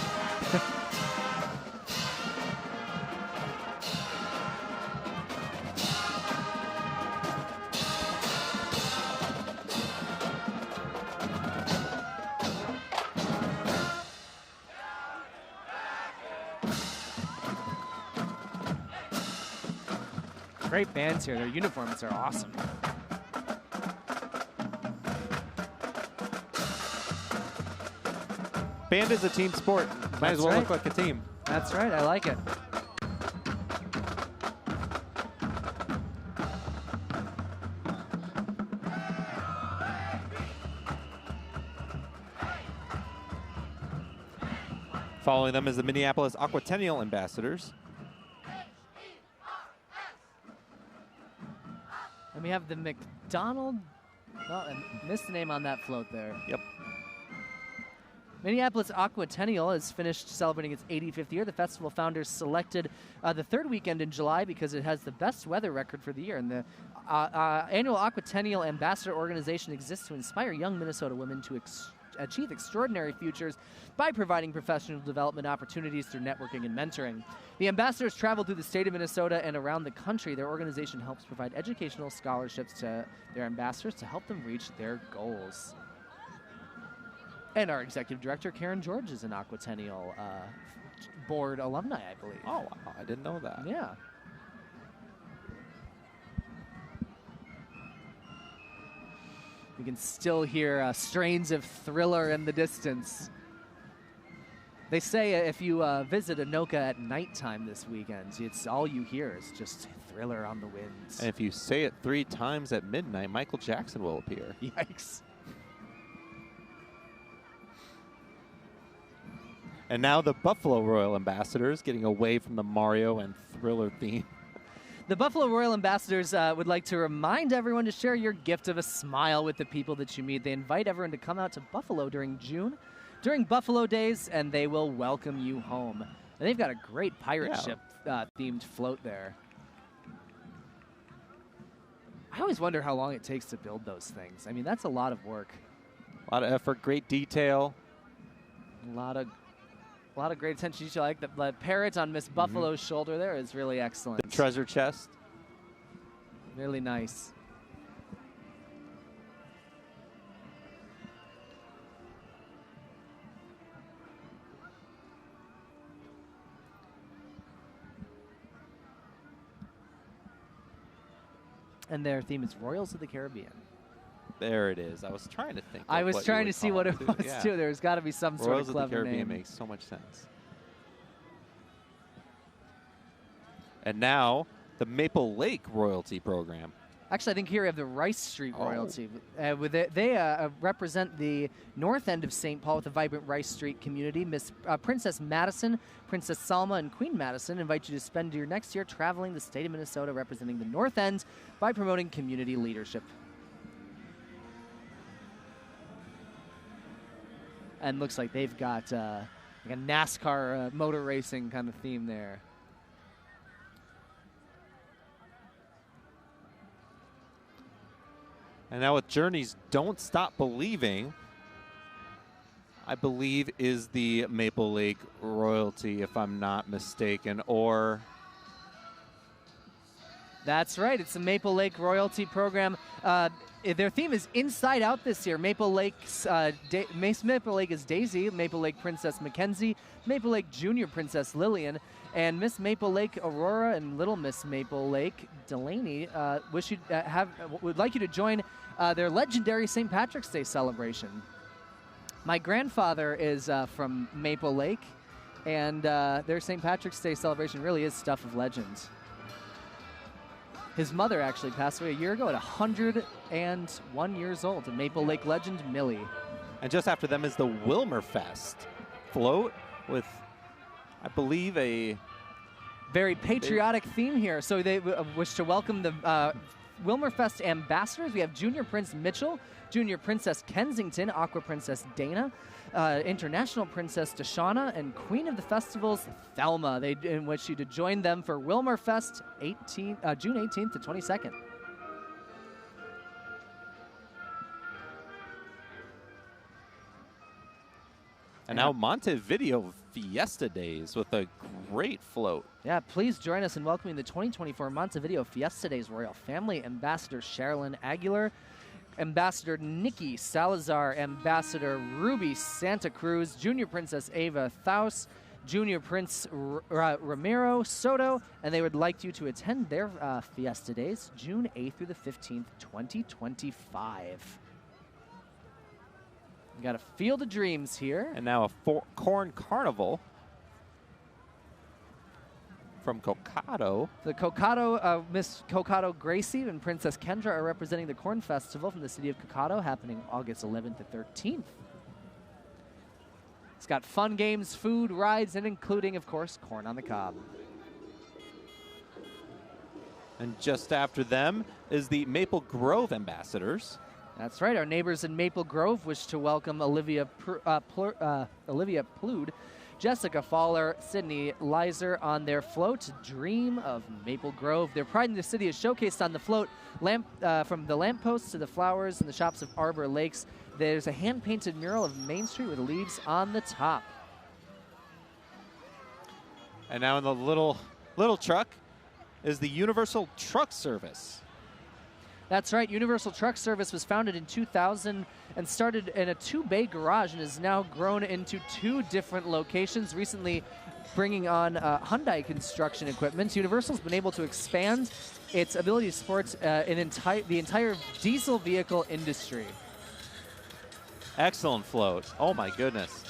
Great bands here. Their uniforms are awesome. Band is a team sport. Might as well look like a team. That's right. I like it. Following them is the Minneapolis Aquatennial Ambassadors. And we have the McDonald. Well, I missed the name on that float there. Yep. Minneapolis Aquatennial has finished celebrating its 85th year. The festival founders selected the third weekend in July because it has the best weather record for the year. And the annual Aquatennial Ambassador Organization exists to inspire young Minnesota women to achieve extraordinary futures by providing professional development opportunities through networking and mentoring. The ambassadors travel through the state of Minnesota and around the country. Their organization helps provide educational scholarships to their ambassadors to help them reach their goals. And our executive director, Karen George, is an Aquatennial board alumni, I believe. Oh, wow. I didn't know that. Yeah. You can still hear strains of Thriller in the distance. They say if you visit Anoka at nighttime this weekend, it's all you hear is just Thriller on the winds. And if you say it 3 times at midnight, Michael Jackson will appear. Yikes. And now the Buffalo Royal Ambassadors, getting away from the Mario and Thriller theme. The Buffalo Royal Ambassadors would like to remind everyone to share your gift of a smile with the people that you meet. They invite everyone to come out to Buffalo during June, during Buffalo Days, and they will welcome you home. And they've got a great pirate ship themed float there. I always wonder how long it takes to build those things. I mean, that's a lot of work. A lot of effort, great detail. A lot of great attention to detail. I like the parrot on Miss Buffalo's shoulder there is really excellent. The treasure chest. Really nice. And their theme is Royals of the Caribbean. There it is. I was trying to think. I was trying to see what it was, too. There's got to be some sort Royals of clever of the Caribbean name. Makes so much sense. And now, the Maple Lake Royalty Program. Actually, I think here we have the Rice Street Royalty. They represent the north end of St. Paul with a vibrant Rice Street community. Princess Madison, Princess Salma, and Queen Madison invite you to spend your next year traveling the state of Minnesota representing the north end by promoting community leadership. And looks like they've got like a NASCAR motor racing kind of theme there. And now with Journey's Don't Stop Believing, I believe is the Maple Lake Royalty, if I'm not mistaken, or... That's right. It's the Maple Lake Royalty Program. Their theme is Inside Out this year. Maple Lake is Daisy, Maple Lake Princess Mackenzie, Maple Lake Junior Princess Lillian, and Miss Maple Lake Aurora and Little Miss Maple Lake Delaney would like you to join their legendary St. Patrick's Day celebration. My grandfather is from Maple Lake, and their St. Patrick's Day celebration really is stuff of legend. His mother actually passed away a year ago at 101 years old, a Maple Lake legend, Millie. And just after them is the Wilmerfest float with, I believe, a... very patriotic theme here. So they wish to welcome the Wilmerfest ambassadors. We have Junior Prince Mitchell, Junior Princess Kensington, Aqua Princess Dana, International Princess Deshauna, and Queen of the Festivals, Thelma. They wish you to join them for Wilmerfest June 18th to 22nd. And now Montevideo Fiesta Days with a great float. Yeah, please join us in welcoming the 2024 Montevideo Fiesta Days Royal Family. Ambassador Sherilyn Aguilar, Ambassador Nikki Salazar, Ambassador Ruby Santa Cruz, Junior Princess Ava Thaus, Junior Prince Ramiro Soto, and they would like you to attend their Fiesta Days, June 8th through the 15th, 2025. We got a Field of Dreams here. And now a corn carnival from Cocado. The Cocado, Miss Cocado Gracie and Princess Kendra are representing the Corn Festival from the city of Cocado, happening August 11th to 13th. It's got fun games, food, rides, and including, of course, corn on the cob. And just after them is the Maple Grove Ambassadors. That's right. Our neighbors in Maple Grove wish to welcome Olivia Plood, Jessica Fowler, Sydney Lizer on their float, Dream of Maple Grove. Their pride in the city is showcased on the float, from the lampposts to the flowers and the shops of Arbor Lakes. There's a hand-painted mural of Main Street with leaves on the top. And now in the little truck is the Universal Truck Service. That's right. Universal Truck Service was founded in 2000 and started in a 2-bay garage and has now grown into 2 different locations, recently bringing on Hyundai construction equipment. Universal's been able to expand its ability to support the entire diesel vehicle industry. Excellent float. Oh, my goodness.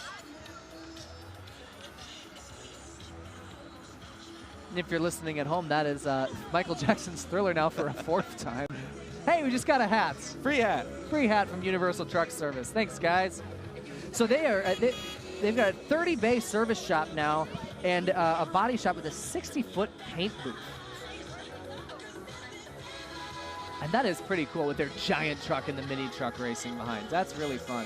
And if you're listening at home, that is Michael Jackson's Thriller now for a 4th time. Hey, we just got a hat. Free hat. Free hat from Universal Truck Service. Thanks, guys. So they've got a 30-bay service shop now and a body shop with a 60-foot paint booth. And that is pretty cool with their giant truck and the mini truck racing behind. That's really fun.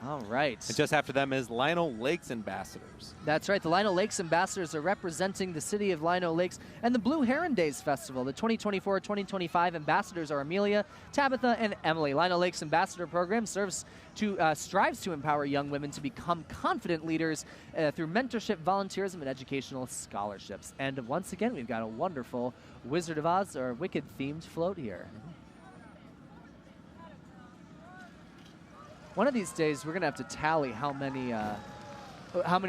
All right. And just after them is Lino Lakes Ambassadors. That's right. The Lino Lakes Ambassadors are representing the city of Lino Lakes and the Blue Heron Days Festival. The 2024-2025 ambassadors are Amelia, Tabitha, and Emily. Lino Lakes Ambassador Program strives to empower young women to become confident leaders through mentorship, volunteerism, and educational scholarships. And once again, we've got a wonderful Wizard of Oz or Wicked-themed float here. One of these days, we're going to have to tally how many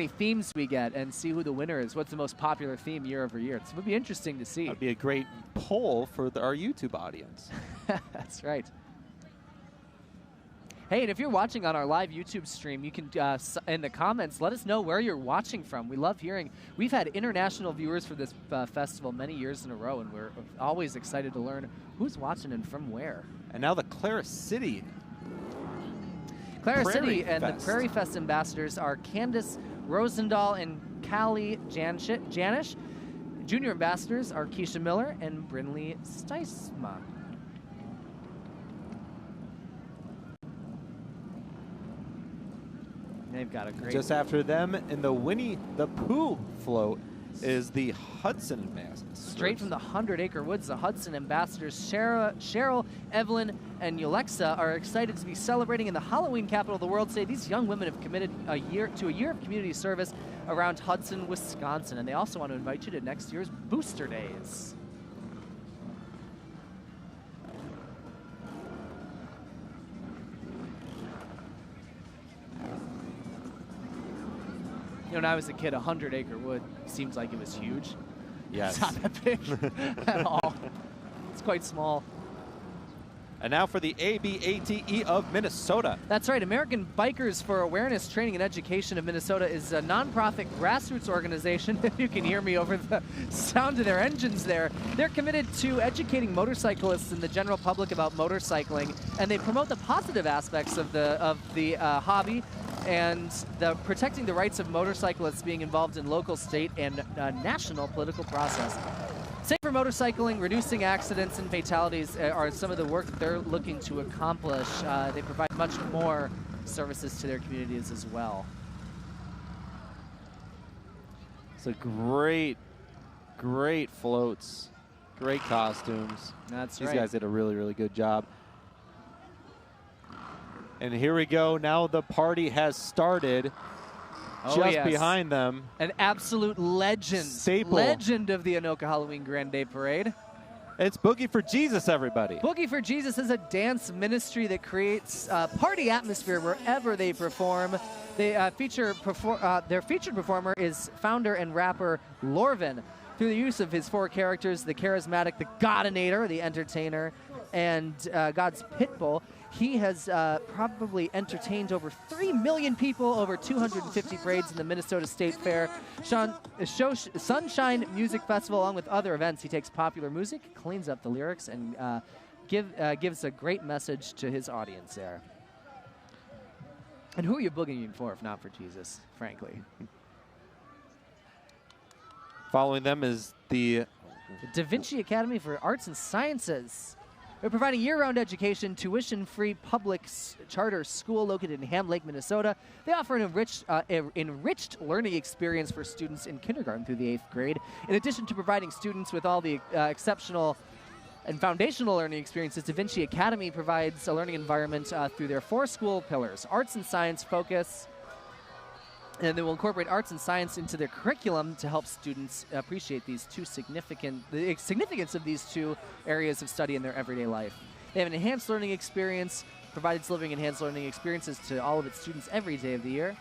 themes we get and see who the winner is. What's the most popular theme year over year? It would be interesting to see. That would be a great poll for our YouTube audience. That's right. Hey, and if you're watching on our live YouTube stream, you can, in the comments, let us know where you're watching from. We love hearing. We've had international viewers for this festival many years in a row, and we're always excited to learn who's watching and from where. And now the Clara City City and the Prairie Fest ambassadors are Candace Rosendahl and Callie Janish. Junior ambassadors are Keisha Miller and Brinley Steisma. They've got a great... Just after them in the Winnie the Pooh float is the Hudson ambassadors. Straight from the 100-acre woods, the Hudson ambassadors Cheryl, Evelyn, and Yulexa are excited to be celebrating in the Halloween capital of the world today. These young women have committed a year of community service around Hudson, Wisconsin, and they also want to invite you to next year's Booster Days. You know, when I was a kid, 100-acre wood seems like it was huge. Yes. It's not that big at all. It's quite small. And now for the ABATE of Minnesota. That's right. American Bikers for Awareness, Training, and Education of Minnesota is a nonprofit grassroots organization. If you can hear me over the sound of their engines there. They're committed to educating motorcyclists and the general public about motorcycling, and they promote the positive aspects of the hobby and protecting the rights of motorcyclists being involved in local, state, and national political process. Safer motorcycling, reducing accidents and fatalities are some of the work that they're looking to accomplish. They provide much more services to their communities as well. So great floats, great costumes. That's right. These guys did a really, really good job. And here we go. Now the party has started. Just behind them. An absolute legend. Staple. Legend of the Anoka Halloween Grande Day Parade. It's Boogie for Jesus, everybody. Boogie for Jesus is a dance ministry that creates party atmosphere wherever they perform. They their featured performer is founder and rapper Lorvin. Through the use of his 4 characters, the charismatic, the Godinator, the entertainer, and God's Pitbull, he has probably entertained over 3 million people over 250 parades in the Minnesota State Fair, Sunshine Music Festival, along with other events. He takes popular music, cleans up the lyrics, and gives a great message to his audience there. And who are you boogieing for if not for Jesus, frankly? Following them is the Da Vinci Academy for Arts and Sciences. They're providing year-round education, tuition-free public charter school located in Ham Lake, Minnesota. They offer an enriched learning experience for students in kindergarten through the 8th grade. In addition to providing students with all the exceptional and foundational learning experiences, Da Vinci Academy provides a learning environment through their 4 school pillars: arts and science focus, and they will incorporate arts and science into their curriculum to help students appreciate the significance of these 2 areas of study in their everyday life. They have an enhanced learning experience, provides delivering enhanced learning experiences to all of its students every day of the year,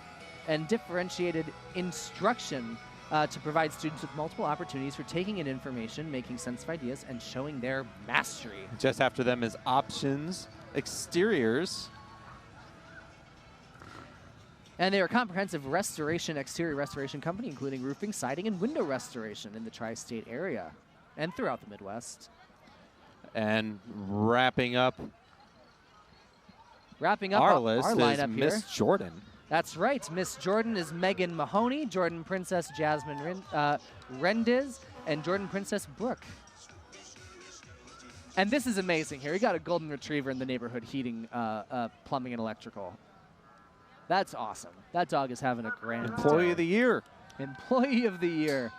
and differentiated instruction to provide students with multiple opportunities for taking in information, making sense of ideas, and showing their mastery. just after them is Options Exteriors. And they are a comprehensive exterior restoration company, including roofing, siding, and window restoration in the tri-state area and throughout the Midwest. And wrapping up our list lineup is here. Miss Jordan. That's right. Miss Jordan is Megan Mahoney, Jordan Princess Jasmine Rendiz, and Jordan Princess Brooke. And this is amazing here. We got a golden retriever in the neighborhood heating, plumbing, and electrical. That's awesome. That dog is having a grand Employee day. of the Year. Employee of the Year.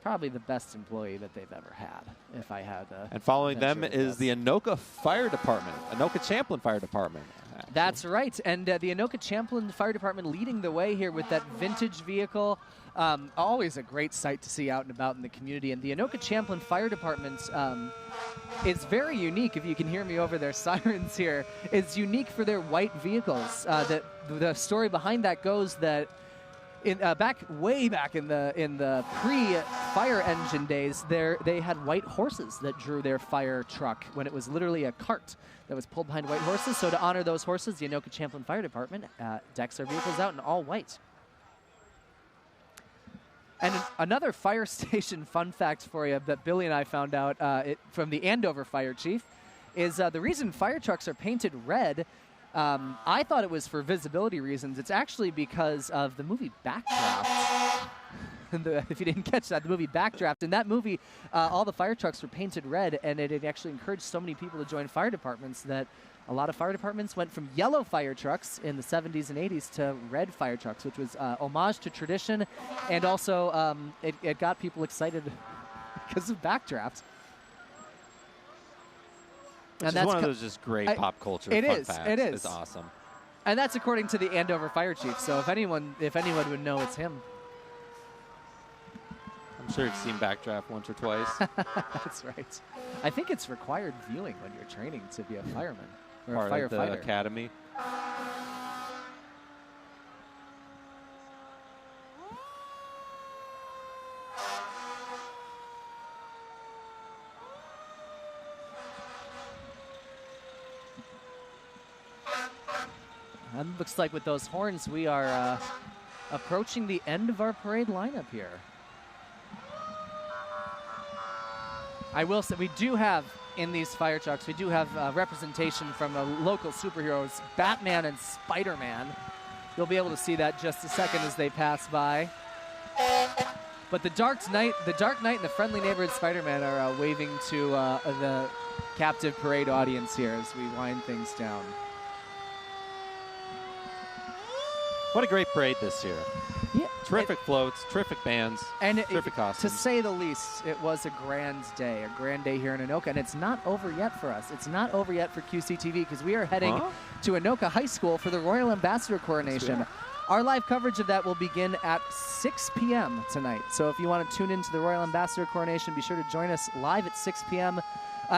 Probably the best employee that they've ever had, if I had to. And following them is the Anoka Fire Department, Anoka Champlin Fire Department. Actually. That's right. And the Anoka Champlin Fire Department leading the way here with that vintage vehicle. Always a great sight to see out and about in the community. And the Anoka Champlin Fire Department is very unique. If you can hear me over their sirens here, it's unique for their white vehicles. The story behind that goes that way back in the pre-fire engine days, they had white horses that drew their fire truck when it was literally a cart that was pulled behind white horses. So to honor those horses, the Anoka Champlin Fire Department decks their vehicles out in all white. And another fire station fun fact for you that Billy and I found out from the Andover fire chief is the reason fire trucks are painted red. I thought it was for visibility reasons. It's actually because of the movie Backdraft. If you didn't catch that, the movie Backdraft. In that movie, all the fire trucks were painted red, and it actually encouraged so many people to join fire departments that a lot of fire departments went from yellow fire trucks in the 70s and 80s to red fire trucks, which was homage to tradition, and also it got people excited because of Backdraft. And that's one of those just great pop culture fun facts. It is. It's awesome. And that's according to the Andover fire chief. So if anyone would know, it's him. I'm sure you've seen Backdraft once or twice. That's right. I think it's required viewing when you're training to be a fireman or Part a firefighter. of the academy. And looks like with those horns, we are approaching the end of our parade lineup here. I will say, we do have, in these fire trucks, we do have representation from the local superheroes, Batman and Spider-Man. You'll be able to see that just a second as they pass by. But the Dark Knight and the Friendly Neighborhood Spider-Man are waving to the captive parade audience here as we wind things down. What a great parade this year. Yeah, terrific floats, terrific bands, and terrific costumes. To say the least, it was a grand day here in Anoka. And it's not over yet for us. It's not over yet for QCTV because we are heading to Anoka High School for the Royal Ambassador coronation. Our live coverage of that will begin at 6 p.m. tonight. So if you want to tune into the Royal Ambassador coronation, be sure to join us live at 6 p.m.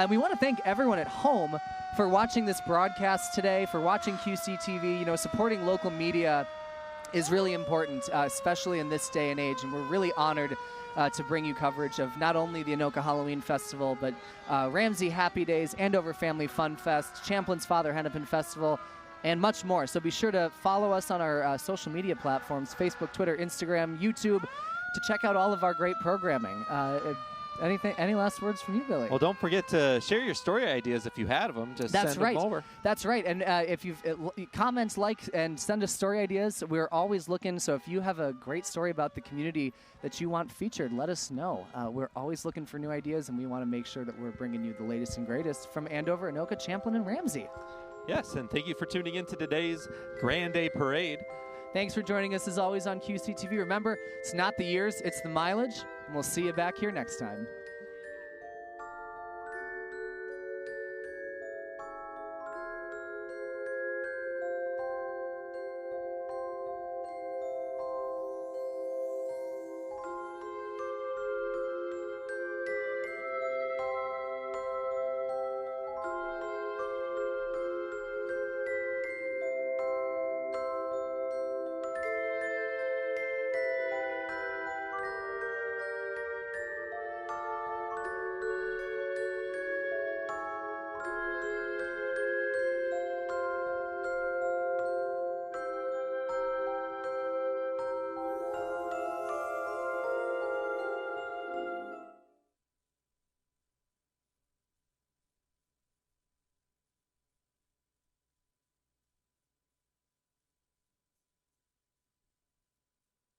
We want to thank everyone at home for watching this broadcast today, for watching QCTV. You know, supporting local media is really important, especially in this day and age, and we're really honored to bring you coverage of not only the Anoka Halloween Festival, but Ramsey Happy Days, Andover Family Fun Fest, Champlin's Father Hennepin Festival, and much more. So be sure to follow us on our social media platforms, Facebook, Twitter, Instagram, YouTube, to check out all of our great programming. Any last words from you, Billy? Well, don't forget to share your story ideas if you had them. Just send them over. That's right. And if you've comments, like, and send us story ideas. We're always looking. So if you have a great story about the community that you want featured, let us know. We're always looking for new ideas, and we want to make sure that we're bringing you the latest and greatest from Andover, Anoka, Champlin, and Ramsey. Yes, and thank you for tuning in to today's Grande Day Parade. Thanks for joining us, as always, on QCTV. Remember, it's not the years, it's the mileage, and we'll see you back here next time.